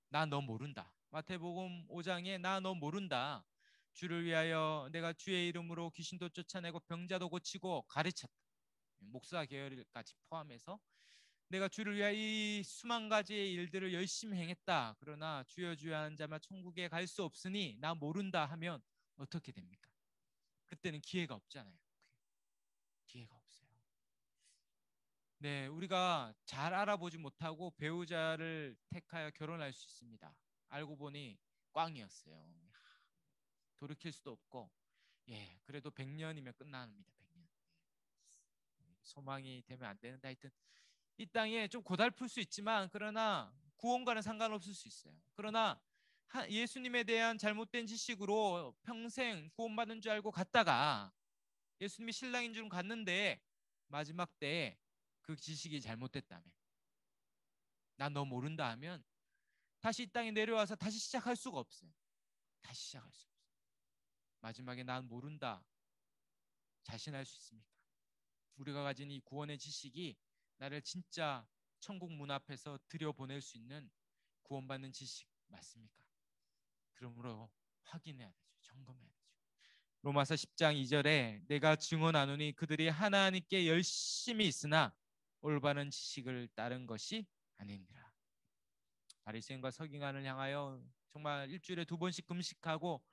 나 너 모른다. 마태복음 5장에 나 너 모른다. 주를 위하여 내가 주의 이름으로 귀신도 쫓아내고 병자도 고치고 가르쳤다. 목사 계열까지 포함해서 내가 주를 위하여 이 수만 가지의 일들을 열심히 행했다. 그러나 주여 주여 하는 자만 천국에 갈 수 없으니 나 모른다 하면 어떻게 됩니까? 그때는 기회가 없잖아요. 기회가 없어요. 네, 우리가 잘 알아보지 못하고 배우자를 택하여 결혼할 수 있습니다. 알고 보니 꽝이었어요. 돌이킬 수도 없고 예, 그래도 100년이면 끝납니다. 100년. 소망이 되면 안 되는데 하여튼 이 땅에 좀 고달플 수 있지만 그러나 구원과는 상관없을 수 있어요. 그러나 예수님에 대한 잘못된 지식으로 평생 구원받는 줄 알고 갔다가 예수님이 신랑인 줄 갔는데 마지막 때에 그 지식이 잘못됐다면 난 너 모른다 하면 다시 이 땅에 내려와서 다시 시작할 수가 없어요. 다시 시작할 수 없어요. 마지막에 난 모른다 자신할 수 있습니까? 우리가 가진 이 구원의 지식이 나를 진짜 천국 문 앞에서 들여보낼 수 있는 구원받는 지식 맞습니까? 그러므로 확인해야 되죠. 점검해야 되죠. 로마서 10장 2절에 내가 증언하노니 그들이 하나님께 열심히 있으나 올바른 지식을 따른 것이 아니니라. 바리새인과 서기관을 향하여 정말 일주일에 2번씩 금식하고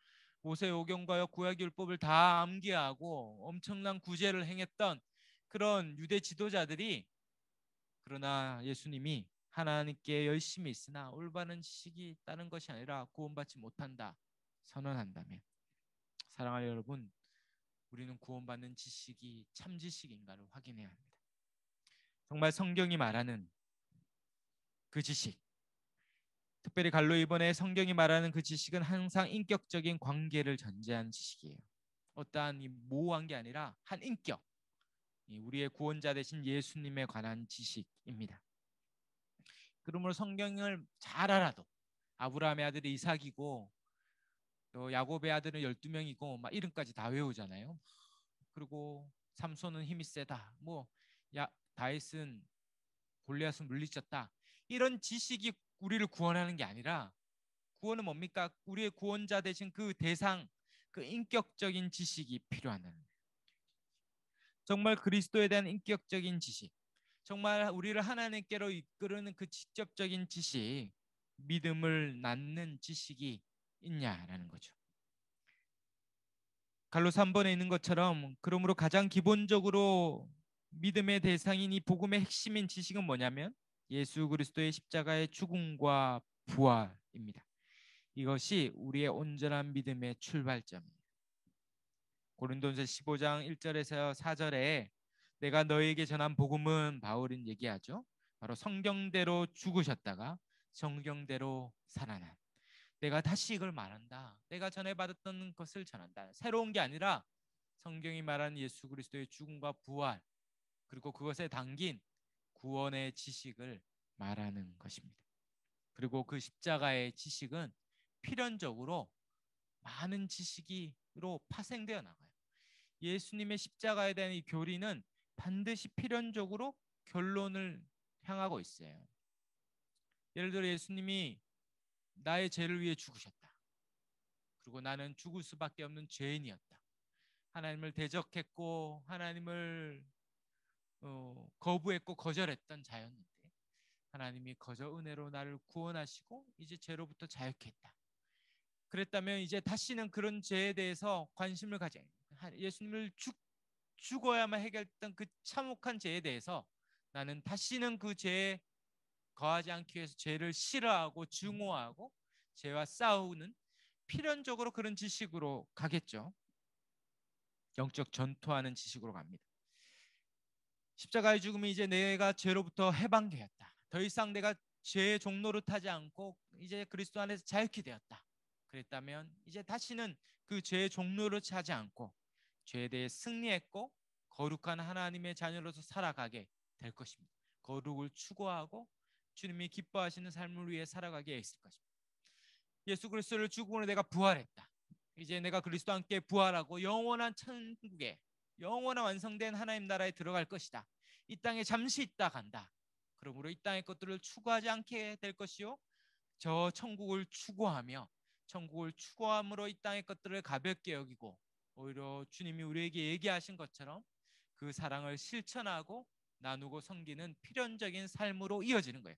모세오경과 구약율법을 다 암기하고 엄청난 구제를 행했던 그런 유대 지도자들이 그러나 예수님이 하나님께 열심히 있으나 올바른 지식이 있다는 것이 아니라 구원받지 못한다 선언한다면 사랑하는 여러분 우리는 구원받는 지식이 참 지식인가를 확인해야 합니다. 정말 성경이 말하는 그 지식 특별히 갈로 이번에 성경이 말하는 그 지식은 항상 인격적인 관계를 전제한 지식이에요. 어떠한 모호한 게 아니라 한 인격 우리의 구원자 되신 예수님에 관한 지식입니다. 그러므로 성경을 잘 알아도 아브라함의 아들이 이삭이고 또 야곱의 아들은 12명이고 막 이름까지 다 외우잖아요. 그리고 삼손은 힘이 세다. 다윗은 골리앗을 물리쳤다. 이런 지식이 우리를 구원하는 게 아니라 구원은 뭡니까? 우리의 구원자 되신 그 대상, 그 인격적인 지식이 필요하다는 거예요. 정말 그리스도에 대한 인격적인 지식, 정말 우리를 하나님께로 이끄는 그 직접적인 지식, 믿음을 낳는 지식이 있냐라는 거죠. 갈로 3번에 있는 것처럼 그러므로 가장 기본적으로 믿음의 대상인 이 복음의 핵심인 지식은 뭐냐면 예수 그리스도의 십자가의 죽음과 부활입니다. 이것이 우리의 온전한 믿음의 출발점이에요. 고린도전서 15장 1절에서 4절에 내가 너에게 전한 복음은 바울은 얘기하죠. 바로 성경대로 죽으셨다가 성경대로 살아난 내가 다시 이걸 말한다. 내가 전에 받았던 것을 전한다. 새로운 게 아니라 성경이 말하는 예수 그리스도의 죽음과 부활 그리고 그것에 담긴 구원의 지식을 말하는 것입니다. 그리고 그 십자가의 지식은 필연적으로 많은 지식으로 파생되어 나가요. 예수님의 십자가에 대한 이 교리는 반드시 필연적으로 결론을 향하고 있어요. 예를 들어 예수님이 나의 죄를 위해 죽으셨다. 그리고 나는 죽을 수밖에 없는 죄인이었다. 하나님을 대적했고 하나님을 거부했고 거절했던 자였는데 하나님이 거저 은혜로 나를 구원하시고 이제 죄로부터 자유케 했다. 그랬다면 이제 다시는 그런 죄에 대해서 관심을 가져 예수님을 죽어야만 해결했던 그 참혹한 죄에 대해서 나는 다시는 그 죄에 거하지 않기 위해서 죄를 싫어하고 증오하고 죄와 싸우는 필연적으로 그런 지식으로 가겠죠. 영적 전투하는 지식으로 갑니다. 십자가의 죽음이 이제 내가 죄로부터 해방되었다. 더 이상 내가 죄의 종로를 타지 않고 이제 그리스도 안에서 자유케 되었다. 그랬다면 이제 다시는 그 죄의 종로를 차지 않고 죄에 대해 승리했고 거룩한 하나님의 자녀로서 살아가게 될 것입니다. 거룩을 추구하고 주님이 기뻐하시는 삶을 위해 살아가게 있을 것입니다. 예수 그리스도를 죽음으로 내가 부활했다. 이제 내가 그리스도와 함께 부활하고 영원한 천국에 영원한 완성된 하나님 나라에 들어갈 것이다. 이 땅에 잠시 있다 간다. 그러므로 이 땅의 것들을 추구하지 않게 될 것이요 저 천국을 추구하며 천국을 추구함으로 이 땅의 것들을 가볍게 여기고 오히려 주님이 우리에게 얘기하신 것처럼 그 사랑을 실천하고 나누고 섬기는 필연적인 삶으로 이어지는 거예요.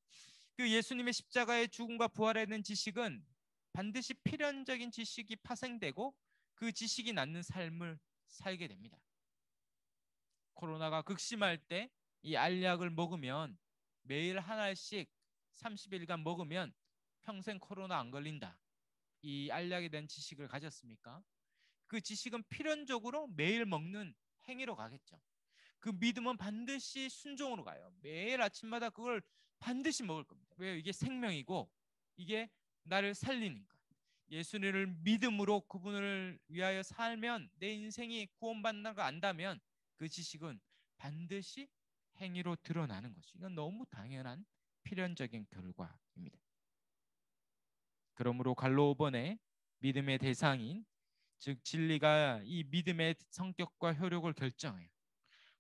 그 예수님의 십자가의 죽음과 부활에 대한 지식은 반드시 필연적인 지식이 파생되고 그 지식이 낳는 삶을 살게 됩니다. 코로나가 극심할 때 이 알약을 먹으면 매일 한 알씩 30일간 먹으면 평생 코로나 안 걸린다. 이 알약에 대한 지식을 가졌습니까? 그 지식은 필연적으로 매일 먹는 행위로 가겠죠. 그 믿음은 반드시 순종으로 가요. 매일 아침마다 그걸 반드시 먹을 겁니다. 왜요? 이게 생명이고 이게 나를 살리니까. 예수님을 믿음으로 그분을 위하여 살면 내 인생이 구원받는다고 안다면 그 지식은 반드시 행위로 드러나는 것이. 이건 너무 당연한 필연적인 결과입니다. 그러므로 갈로 5번에 믿음의 대상인 즉 진리가 이 믿음의 성격과 효력을 결정해요.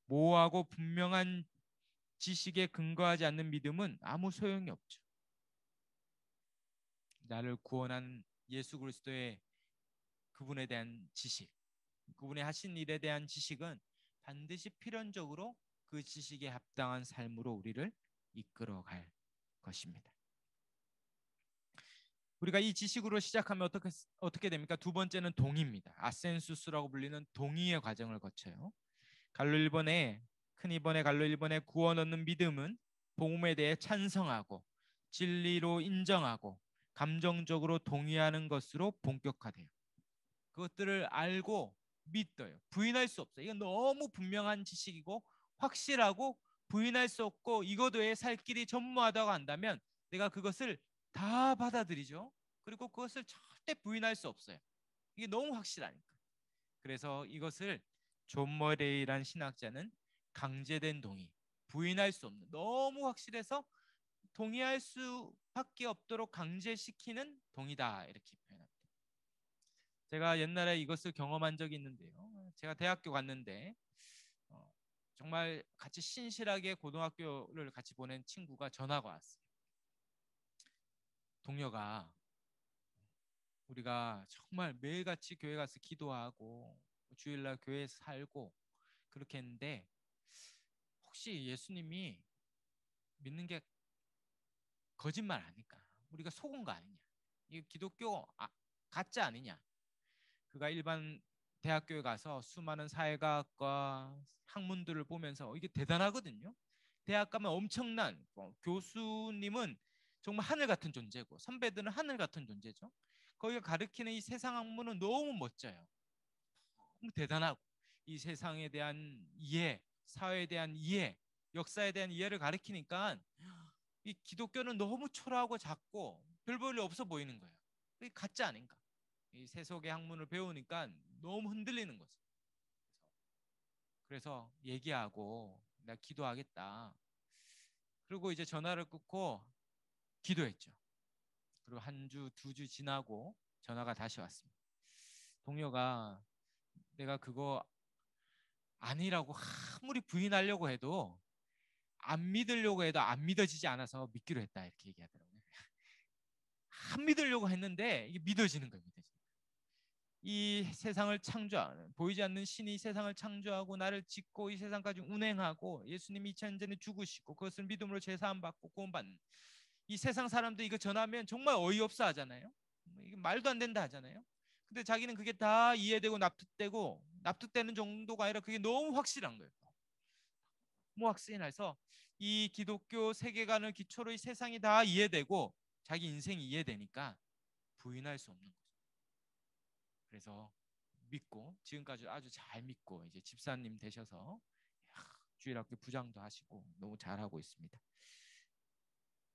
모호하고 분명한 지식에 근거하지 않는 믿음은 아무 소용이 없죠. 나를 구원한 예수 그리스도의 그분에 대한 지식, 그분의 하신 일에 대한 지식은 반드시 필연적으로 그 지식에 합당한 삶으로 우리를 이끌어갈 것입니다. 우리가 이 지식으로 시작하면 어떻게 됩니까? 두 번째는 동의입니다. 아센수스라고 불리는 동의의 과정을 거쳐요. 갈로 1번에 큰 2번에 갈로 1번에 구원 얻는 믿음은 복음에 대해 찬성하고 진리로 인정하고 감정적으로 동의하는 것으로 본격화돼요. 그것들을 알고 믿어요. 부인할 수 없어요. 이건 너무 분명한 지식이고 확실하고 부인할 수 없고 이것 외에 살 길이 전무하다고 한다면 내가 그것을 다 받아들이죠. 그리고 그것을 절대 부인할 수 없어요. 이게 너무 확실하니까. 그래서 이것을 존 머레이란 신학자는 강제된 동의, 부인할 수 없는, 너무 확실해서 동의할 수밖에 없도록 강제시키는 동의다 이렇게 표현합니다. 제가 옛날에 이것을 경험한 적이 있는데요. 제가 대학교 갔는데 정말 같이 신실하게 고등학교를 같이 보낸 친구가 전화가 왔어요. 동료가 우리가 정말 매일같이 교회 가서 기도하고 주일날 교회에서 살고 그렇게 했는데 혹시 예수님이 믿는 게 거짓말 아닐까? 우리가 속은 거 아니냐? 이 기독교 가짜 아니냐? 그가 일반 대학교에 가서 수많은 사회과학과 학문들을 보면서 이게 대단하거든요. 대학 가면 엄청난 교수님은 정말 하늘 같은 존재고 선배들은 하늘 같은 존재죠. 거기가 가르치는 이 세상 학문은 너무 멋져요. 너무 대단하고 이 세상에 대한 이해, 사회에 대한 이해, 역사에 대한 이해를 가르치니까 이 기독교는 너무 초라하고 작고 별 볼일 없어 보이는 거예요. 이게 가짜 아닌가? 이 세속의 학문을 배우니까 너무 흔들리는 거죠. 그래서 얘기하고 나 기도하겠다. 그리고 이제 전화를 끊고 기도했죠. 그리고 한 주, 두 주 지나고 전화가 다시 왔습니다. 동료가 내가 그거 아니라고 아무리 부인하려고 해도 안 믿으려고 해도 안 믿어지지 않아서 믿기로 했다 이렇게 얘기하더라고요. 안 믿으려고 했는데 이게 믿어지는 거예요. 이 세상을 창조하는 보이지 않는 신이 이 세상을 창조하고 나를 짓고 이 세상까지 운행하고 예수님이 2000년 전에 죽으시고 그것을 믿음으로 제사함 받고 구원받는 이 세상 사람들 이거 전하면 정말 어이없어 하잖아요. 이게 말도 안 된다 하잖아요. 근데 자기는 그게 다 이해되고 납득되고 납득되는 정도가 아니라 그게 너무 확실한 거예요. 너무 확신이 나서 이 기독교 세계관을 기초로 이 세상이 다 이해되고 자기 인생이 이해되니까 부인할 수 없는 거죠. 그래서 믿고 지금까지 아주 잘 믿고 이제 집사님 되셔서 주일학교 부장도 하시고 너무 잘하고 있습니다.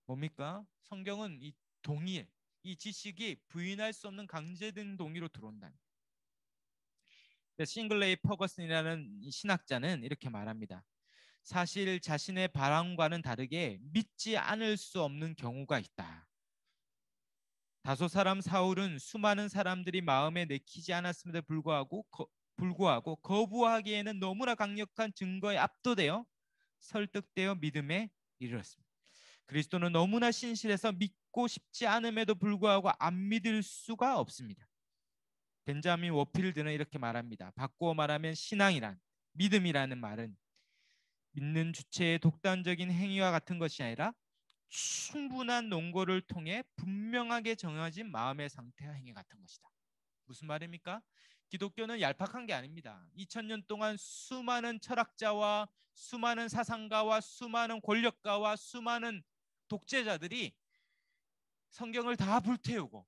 뭡니까? 성경은 이 동의, 이 지식이 부인할 수 없는 강제된 동의로 들어온다. 싱글레이 퍼거슨이라는 신학자는 이렇게 말합니다. 사실 자신의 바람과는 다르게 믿지 않을 수 없는 경우가 있다. 다소 사람 사울은 수많은 사람들이 마음에 내키지 않았음에도 불구하고 거부하기에는 너무나 강력한 증거에 압도되어 설득되어 믿음에 이르렀습니다. 그리스도는 너무나 신실해서 믿고 싶지 않음에도 불구하고 안 믿을 수가 없습니다. 벤자민 워필드는 이렇게 말합니다. 바꾸어 말하면 신앙이란 믿음이라는 말은 믿는 주체의 독단적인 행위와 같은 것이 아니라 충분한 논거를 통해 분명하게 정해진 마음의 상태와 행위 같은 것이다. 무슨 말입니까? 기독교는 얄팍한 게 아닙니다. 2000년 동안 수많은 철학자와 수많은 사상가와 수많은 권력가와 수많은 독재자들이 성경을 다 불태우고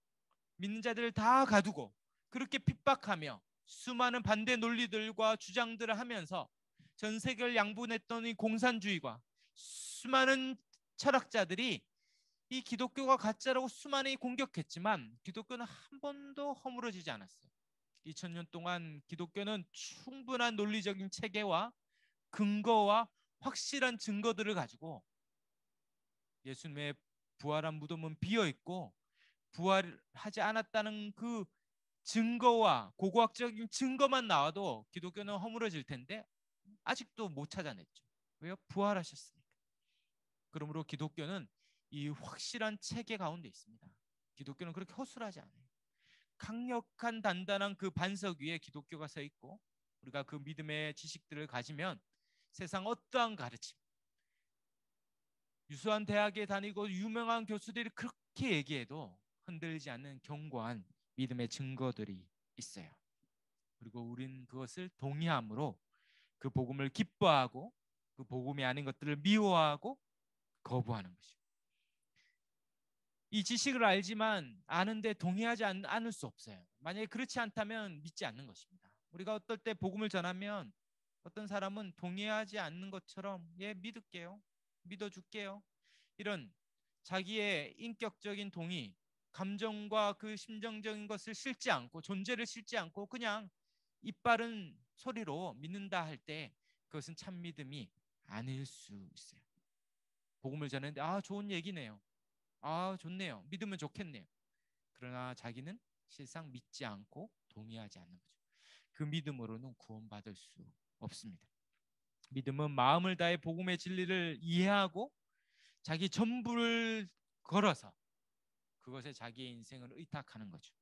믿는 자들을 다 가두고 그렇게 핍박하며 수많은 반대 논리들과 주장들을 하면서 전 세계를 양분했던 이 공산주의가 수많은 철학자들이 이 기독교가 가짜라고 수많이 공격했지만 기독교는 한 번도 허물어지지 않았어요. 2000년 동안 기독교는 충분한 논리적인 체계와 근거와 확실한 증거들을 가지고 예수님의 부활한 무덤은 비어 있고 부활하지 않았다는 그 증거와 고고학적인 증거만 나와도 기독교는 허물어질 텐데 아직도 못 찾아냈죠. 왜요? 부활하셨으니까. 그러므로 기독교는 이 확실한 체계 가운데 있습니다. 기독교는 그렇게 허술하지 않아요. 강력한 단단한 그 반석 위에 기독교가 서 있고 우리가 그 믿음의 지식들을 가지면 세상 어떠한 가르침, 유수한 대학에 다니고 유명한 교수들이 그렇게 얘기해도 흔들리지 않는 견고한 믿음의 증거들이 있어요. 그리고 우린 그것을 동의함으로 그 복음을 기뻐하고 그 복음이 아닌 것들을 미워하고 거부하는 것이죠. 이 지식을 알지만 아는데 동의하지 않을 수 없어요. 만약에 그렇지 않다면 믿지 않는 것입니다. 우리가 어떨 때 복음을 전하면 어떤 사람은 동의하지 않는 것처럼 예 믿을게요, 믿어줄게요, 이런 자기의 인격적인 동의, 감정과 그 심정적인 것을 싣지 않고 존재를 싣지 않고 그냥 이빠른 소리로 믿는다 할 때 그것은 참 믿음이 아닐 수 있어요. 복음을 전했는데 아 좋은 얘기네요, 아 좋네요, 믿으면 좋겠네요. 그러나 자기는 실상 믿지 않고 동의하지 않는 거죠. 그 믿음으로는 구원받을 수 없습니다. 믿음은 마음을 다해 복음의 진리를 이해하고 자기 전부를 걸어서 그것에 자기의 인생을 의탁하는 거죠.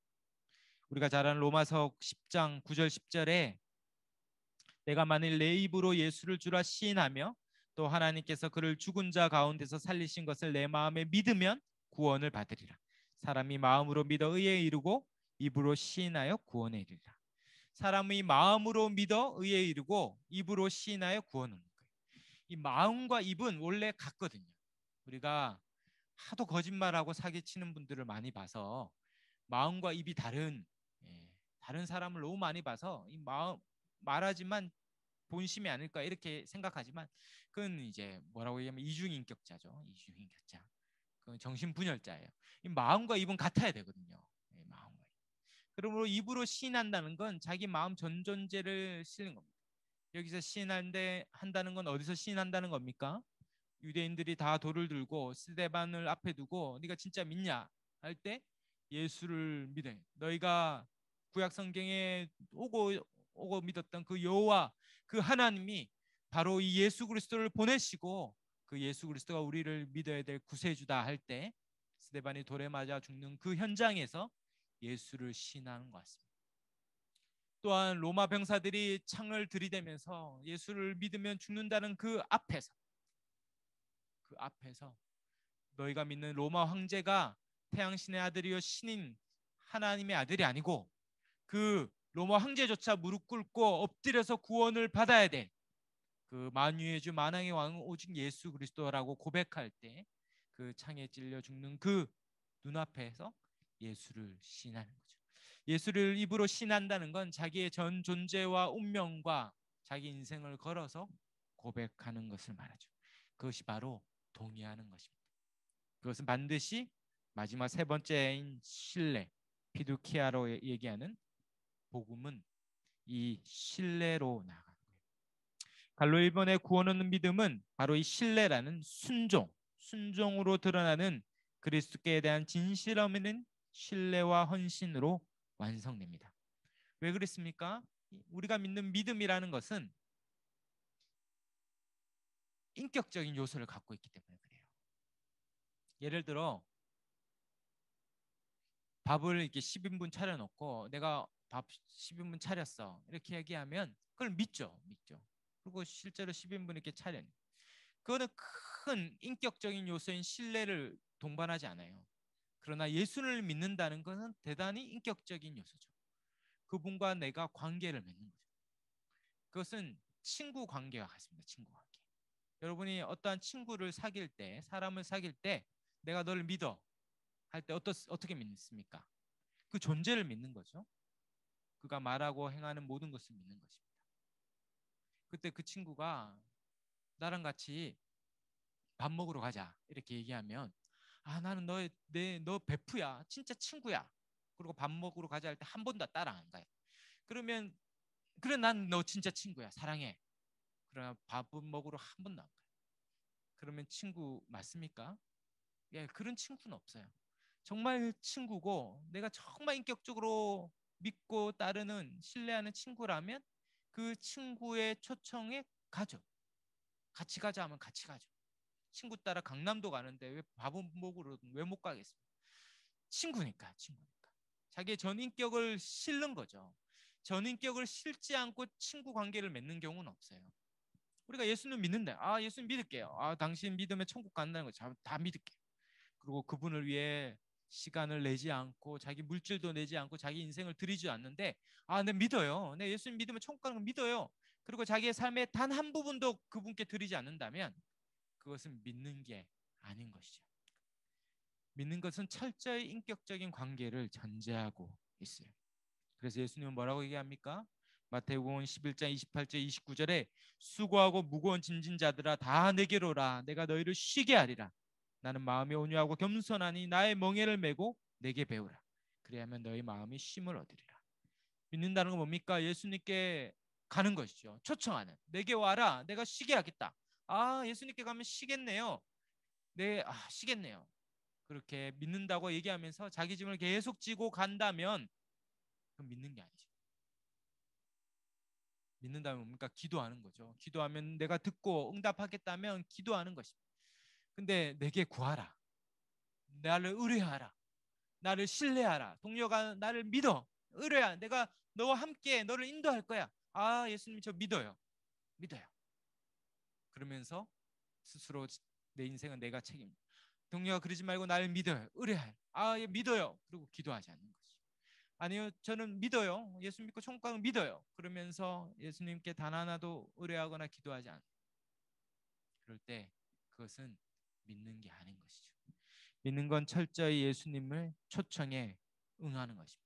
우리가 잘 아는 로마서 10장 9절 10절에 내가 만일 내 입으로 예수를 주라 시인하며 또 하나님께서 그를 죽은 자 가운데서 살리신 것을 내 마음에 믿으면 구원을 받으리라. 사람이 마음으로 믿어 의에 이르고 입으로 시인하여 구원에 이르리라. 사람이 마음으로 믿어 의에 이르고 입으로 시인하여 구원을 얻는 거예요. 이 마음과 입은 원래 같거든요. 우리가 하도 거짓말하고 사기치는 분들을 많이 봐서 마음과 입이 다른 사람을 너무 많이 봐서 이 마음 말하지만 본심이 아닐까 이렇게 생각하지만 그건 이제 뭐라고 얘기하면 이중인격자죠. 이중인격자. 그건 정신분열자예요. 이 마음과 입은 같아야 되거든요. 마음과 입. 그러므로 입으로 시인한다는 건 자기 마음 전 존재를 실는 겁니다. 여기서 한다는 건 어디서 시인한다는 겁니까? 유대인들이 다 돌을 들고 스데반을 앞에 두고 네가 진짜 믿냐 할 때 예수를 믿어. 너희가 구약 성경에 오고 믿었던 그 여호와 그 하나님이 바로 이 예수 그리스도를 보내시고 그 예수 그리스도가 우리를 믿어야 될 구세주다 할 때 스데반이 돌에 맞아 죽는 그 현장에서 예수를 시인하는 것 같습니다. 또한 로마 병사들이 창을 들이대면서 예수를 믿으면 죽는다는 그 앞에서 너희가 믿는 로마 황제가 태양신의 아들이요 신인 하나님의 아들이 아니고 그 로마 황제조차 무릎 꿇고 엎드려서 구원을 받아야 돼. 그 만유의 주 만왕의 왕은 오직 예수 그리스도라고 고백할 때 그 창에 찔려 죽는 그 눈앞에서 예수를 신하는 거죠. 예수를 입으로 신한다는 건 자기의 전 존재와 운명과 자기 인생을 걸어서 고백하는 것을 말하죠. 그것이 바로 동의하는 것입니다. 그것은 반드시 마지막 세 번째인 신뢰, 피두키아로 얘기하는 복음은 이 신뢰로 나아가는 거예요. 갈로 1번의 구원 얻는 믿음은 바로 이 신뢰라는 순종으로 드러나는 그리스도께 대한 진실 없는 신뢰와 헌신으로 완성됩니다. 왜 그랬습니까? 우리가 믿는 믿음이라는 것은 인격적인 요소를 갖고 있기 때문에 그래요. 예를 들어 밥을 이렇게 10인분 차려놓고 내가 밥 10인분 차렸어 이렇게 얘기하면 그걸 믿죠. 그리고 실제로 10인분 이렇게 차린 그거는 큰 인격적인 요소인 신뢰를 동반하지 않아요. 그러나 예수를 믿는다는 것은 대단히 인격적인 요소죠. 그분과 내가 관계를 맺는 거죠. 그것은 친구 관계와 같습니다. 친구 관계. 여러분이 어떠한 친구를 사귈 때, 사람을 사귈 때 내가 너를 믿어 할 때 어떻게 믿습니까? 그 존재를 믿는 거죠. 그가 말하고 행하는 모든 것을 믿는 것입니다. 그때 그 친구가 나랑 같이 밥 먹으러 가자 이렇게 얘기하면 아 나는 너 베프야 진짜 친구야 그리고 밥 먹으러 가자 할 때 한 번도 따라 안 가요. 그러면 그래 난 너 진짜 친구야 사랑해. 그러나 밥은 먹으러 한 번도 안 가요. 그러면 친구 맞습니까? 예, 그런 친구는 없어요. 정말 친구고 내가 정말 인격적으로 믿고 따르는 신뢰하는 친구라면 그 친구의 초청에 가죠. 같이 가자 하면 같이 가죠. 친구 따라 강남도 가는데 왜 밥은 먹으러 왜 못 가겠습니까? 친구니까. 자기의 전인격을 실는 거죠. 전인격을 실지 않고 친구 관계를 맺는 경우는 없어요. 우리가 예수님 믿는다. 아, 예수님 믿을게요. 아, 당신 믿으면 천국 간다는 거 다 믿을게요. 그리고 그분을 위해 시간을 내지 않고 자기 물질도 내지 않고 자기 인생을 드리지 않는데 아, 내 믿어요. 내 예수님 믿으면 천국 가는 거 믿어요. 그리고 자기의 삶의 단 한 부분도 그분께 드리지 않는다면 그것은 믿는 게 아닌 것이죠. 믿는 것은 철저히 인격적인 관계를 전제하고 있어요. 그래서 예수님은 뭐라고 얘기합니까? 마태복음 11장 28절 29절에 수고하고 무거운 짐진 자들아 다 내게로 오라 내가 너희를 쉬게 하리라. 나는 마음이 온유하고 겸손하니 나의 멍에를 메고 내게 배우라. 그리하면 너희 마음이 쉼을 얻으리라. 믿는다는 건 뭡니까? 예수님께 가는 것이죠. 초청하는. 내게 와라. 내가 쉬게 하겠다. 아, 예수님께 가면 쉬겠네요. 네, 쉬겠네요. 그렇게 믿는다고 얘기하면서 자기 짐을 계속 지고 간다면 그건 믿는 게 아니죠. 믿는다면 뭡니까? 기도하는 거죠. 기도하면 내가 듣고 응답하겠다면 기도하는 것입니다. 근데 내게 구하라. 나를 의뢰하라. 나를 신뢰하라. 동료가 나를 믿어. 의뢰야. 내가 너와 함께 너를 인도할 거야. 아, 예수님 저 믿어요. 믿어요. 그러면서 스스로 내 인생은 내가 책임. 동료가 그러지 말고 나를 믿어요. 의뢰해. 아, 예, 믿어요. 그리고 기도하지 않는 거지. 아니요, 저는 믿어요. 예수 믿고 천국 가는 믿어요. 그러면서 예수님께 단 하나도 의뢰하거나 기도하지 않아요. 그럴 때 그것은 믿는 게 아닌 것이죠. 믿는 건 철저히 예수님을 초청에 응하는 것입니다.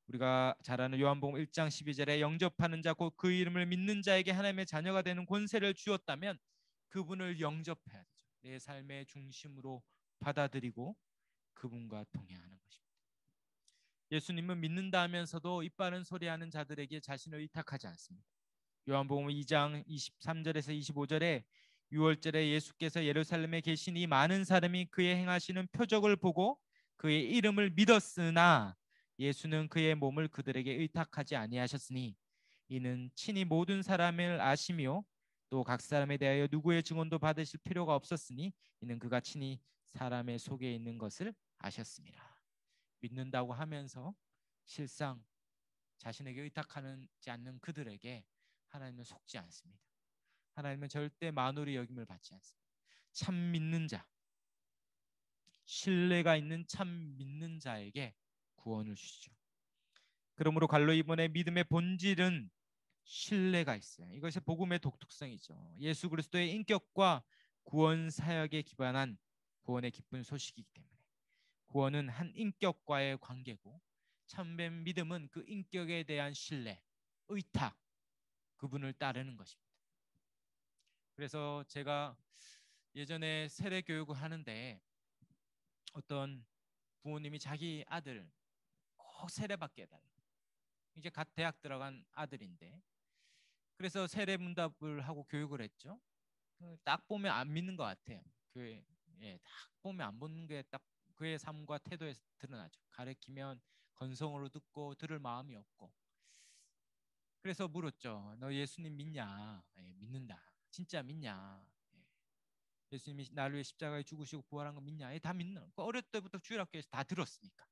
우리가 잘 아는 요한복음 1장 12절에 영접하는 자 곧 그 이름을 믿는 자에게 하나님의 자녀가 되는 권세를 주었다면 그분을 영접해야 되죠. 내 삶의 중심으로 받아들이고 그분과 동행하는 것입니다. 예수님은 믿는다 하면서도 입바른 소리하는 자들에게 자신을 의탁하지 않습니다. 요한복음 2장 23절에서 25절에 6월절에 예수께서 예루살렘에 계시니 많은 사람이 그의 행하시는 표적을 보고 그의 이름을 믿었으나 예수는 그의 몸을 그들에게 의탁하지 아니하셨으니 이는 친히 모든 사람을 아시며 또 각 사람에 대하여 누구의 증언도 받으실 필요가 없었으니 이는 그가 친히 사람의 속에 있는 것을 아셨습니다. 믿는다고 하면서 실상 자신에게 의탁하지 않는 그들에게 하나님은 속지 않습니다. 하나님은 절대 만홀히 여김을 받지 않습니다. 참 믿는 자, 신뢰가 있는 참 믿는 자에게 구원을 주시죠. 그러므로 갈로 이번에 믿음의 본질은 신뢰가 있어요. 이것이 복음의 독특성이죠. 예수 그리스도의 인격과 구원 사역에 기반한 구원의 기쁜 소식이기 때문에 구원은 한 인격과의 관계고 참된 믿음은 그 인격에 대한 신뢰, 의탁, 그분을 따르는 것입니다. 그래서 제가 예전에 세례 교육을 하는데 어떤 부모님이 자기 아들 꼭 세례받게 해달라. 이제 갓 대학 들어간 아들인데 그래서 세례 문답을 하고 교육을 했죠. 딱 보면 안 믿는 것 같아요. 그 예, 딱 보면 안 보는 게 딱 그의 삶과 태도에서 드러나죠. 가르치면 건성으로 듣고 들을 마음이 없고. 그래서 물었죠. 너 예수님 믿냐? 예, 믿는다. 진짜 믿냐? 예. 예수님이 나를 위해 십자가에 죽으시고 부활한 거 믿냐? 예, 다 믿는. 어릴 때부터 주일학교에서 다 들었으니까.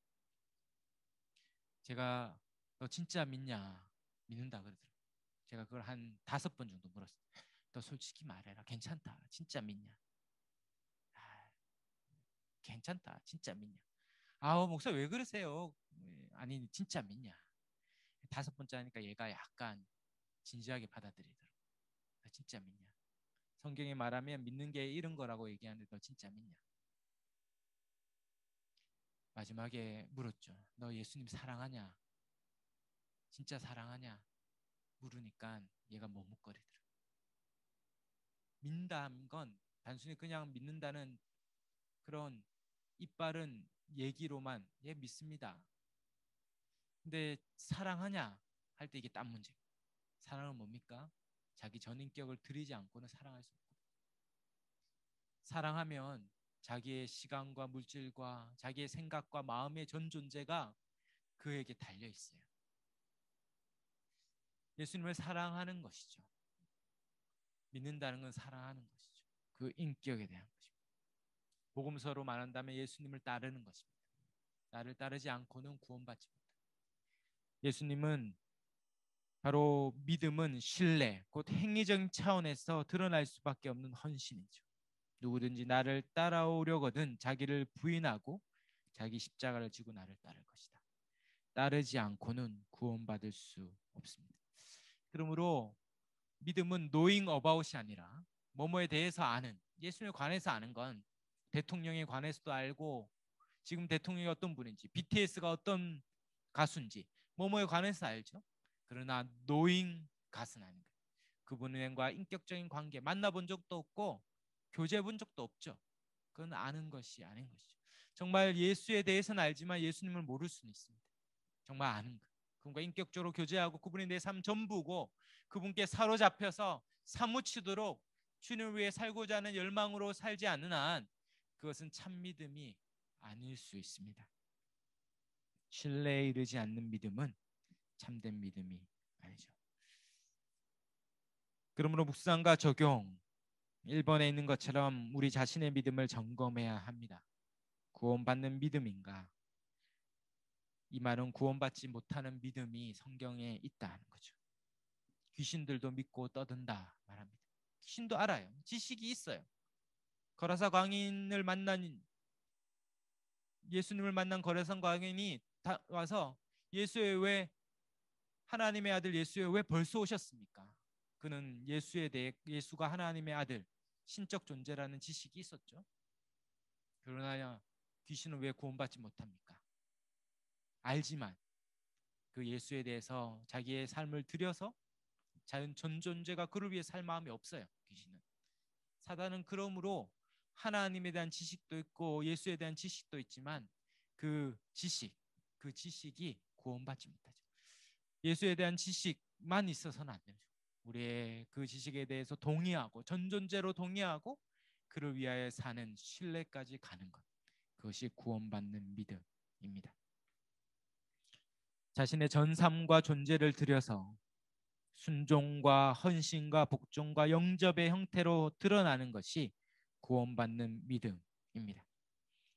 제가 너 진짜 믿냐? 믿는다 그러더라고요. 제가 그걸 한 5번 정도 물었어요. 너 솔직히 말해라. 괜찮다. 진짜 믿냐? 아, 괜찮다. 진짜 믿냐? 아우 목사 왜 그러세요? 아니 진짜 믿냐? 5번째 하니까 얘가 약간 진지하게 받아들이더라고. 너 진짜 믿냐? 성경에 말하면 믿는 게 이런 거라고 얘기하는데 너 진짜 믿냐? 마지막에 물었죠. 너 예수님 사랑하냐? 진짜 사랑하냐 물으니까 얘가 머뭇거리더라. 믿는다는 건 단순히 그냥 믿는다는 그런 이빨은 얘기로만 얘 믿습니다. 근데 사랑하냐 할 때 이게 딱 문제. 사랑은 뭡니까? 자기 전인격을 들이지 않고는 사랑할 수 없고, 사랑하면 자기의 시간과 물질과 자기의 생각과 마음의 전 존재가 그에게 달려 있어요. 예수님을 사랑하는 것이죠. 믿는다는 건 사랑하는 것이죠. 그 인격에 대한 것입니다. 복음서로 말한다면 예수님을 따르는 것입니다. 나를 따르지 않고는 구원받지 못합니다. 예수님은 바로 믿음은 신뢰, 곧 행위적인 차원에서 드러날 수밖에 없는 헌신이죠. 누구든지 나를 따라오려거든 자기를 부인하고 자기 십자가를 지고 나를 따를 것이다. 따르지 않고는 구원받을 수 없습니다. 그러므로 믿음은 knowing about이 아니라 뭐뭐에 대해서 아는, 예수님에 관해서 아는 건 대통령에 관해서도 알고 지금 대통령이 어떤 분인지, BTS가 어떤 가수인지 뭐뭐에 관해서 알죠. 그러나 knowing 것은 아닌 거예요. 그분과 인격적인 관계 만나본 적도 없고 교제 본 적도 없죠. 그건 아는 것이 아닌 것이죠. 정말 예수에 대해서는 알지만 예수님을 모를 수는 있습니다. 정말 아는 것. 그분과 인격적으로 교제하고 그분이 내 삶 전부고 그분께 사로잡혀서 사무치도록 주님을 위해 살고자 하는 열망으로 살지 않는 한 그것은 참 믿음이 아닐 수 있습니다. 신뢰에 이르지 않는 믿음은 참된 믿음이 아니죠. 그러므로 묵상과 적용 1번에 있는 것처럼 우리 자신의 믿음을 점검해야 합니다. 구원받는 믿음인가? 이 말은 구원받지 못하는 믿음이 성경에 있다는 거죠. 귀신들도 믿고 떠든다 말합니다. 귀신도 알아요. 지식이 있어요. 거라사 광인을 만난 예수님을 만난 거라사 광인이 와서 예수의 왜 하나님의 아들 예수에 왜 벌써 오셨습니까? 그는 예수에 대해 예수가 하나님의 아들 신적 존재라는 지식이 있었죠. 그러나 귀신은 왜 구원받지 못합니까? 알지만 그 예수에 대해서 자기의 삶을 들여서 자연 전 존재가 그를 위해 살 마음이 없어요. 귀신은. 사단은 그러므로 하나님에 대한 지식도 있고 예수에 대한 지식도 있지만 그 지식이 구원받지 못하죠. 예수에 대한 지식만 있어서는 안 되죠. 우리의 그 지식에 대해서 동의하고 전 존재로 동의하고 그를 위하여 사는 신뢰까지 가는 것. 그것이 구원받는 믿음입니다. 자신의 전 삶과 존재를 들여서 순종과 헌신과 복종과 영접의 형태로 드러나는 것이 구원받는 믿음입니다.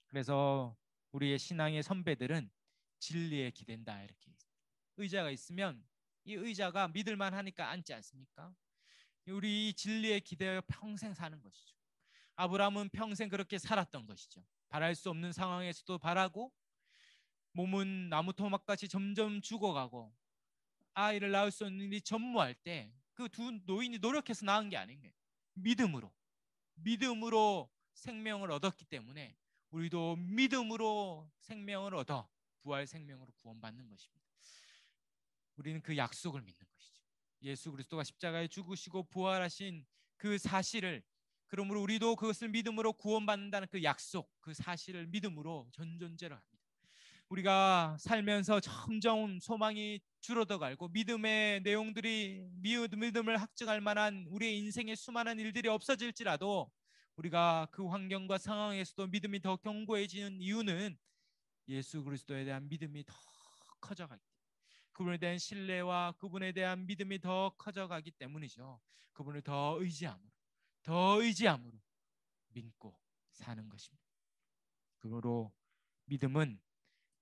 그래서 우리의 신앙의 선배들은 진리에 기댄다 이렇게 의자가 있으면 이 의자가 믿을만 하니까 앉지 않습니까? 우리 진리에 기대어 평생 사는 것이죠. 아브라함은 평생 그렇게 살았던 것이죠. 바랄 수 없는 상황에서도 바라고 몸은 나무 토막같이 점점 죽어가고 아이를 낳을 수 없는 일이 전무할 때 그 두 노인이 노력해서 낳은 게 아닌 거예요. 믿음으로 생명을 얻었기 때문에 우리도 믿음으로 생명을 얻어 부활 생명으로 구원받는 것입니다. 우리는 그 약속을 믿는 것이죠. 예수 그리스도가 십자가에 죽으시고 부활하신 그 사실을, 그러므로 우리도 그것을 믿음으로 구원받는다는 그 약속, 그 사실을 믿음으로 전존재로 합니다. 우리가 살면서 점점 소망이 줄어들고 믿음의 내용들이 믿음을 학증할 만한 우리의 인생의 수많은 일들이 없어질지라도 우리가 그 환경과 상황에서도 믿음이 더 견고해지는 이유는 예수 그리스도에 대한 믿음이 더 커져가기 때문에, 그분에 대한 신뢰와 그분에 대한 믿음이 더 커져가기 때문이죠. 그분을 더 의지함으로 믿고 사는 것입니다. 그러므로 믿음은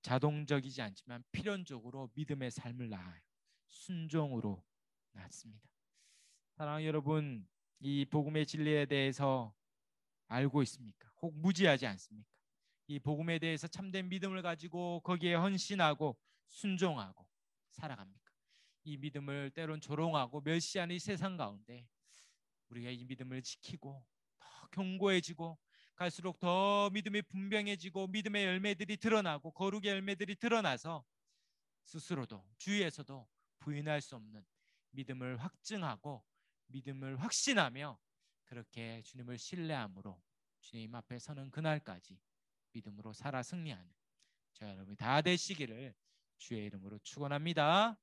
자동적이지 않지만 필연적으로 믿음의 삶을 낳아요. 순종으로 낳습니다. 사랑하는 여러분, 이 복음의 진리에 대해서 알고 있습니까? 혹 무지하지 않습니까? 이 복음에 대해서 참된 믿음을 가지고 거기에 헌신하고 순종하고 살아갑니까? 이 믿음을 때론 조롱하고 멸시하는 이 세상 가운데 우리가 이 믿음을 지키고 더 견고해지고 갈수록 더 믿음이 분명해지고 믿음의 열매들이 드러나고 거룩의 열매들이 드러나서 스스로도 주위에서도 부인할 수 없는 믿음을 확증하고 믿음을 확신하며 그렇게 주님을 신뢰함으로 주님 앞에 서는 그날까지 믿음으로 살아 승리하는 저희 여러분이 다 되시기를 주의 이름으로 축원합니다.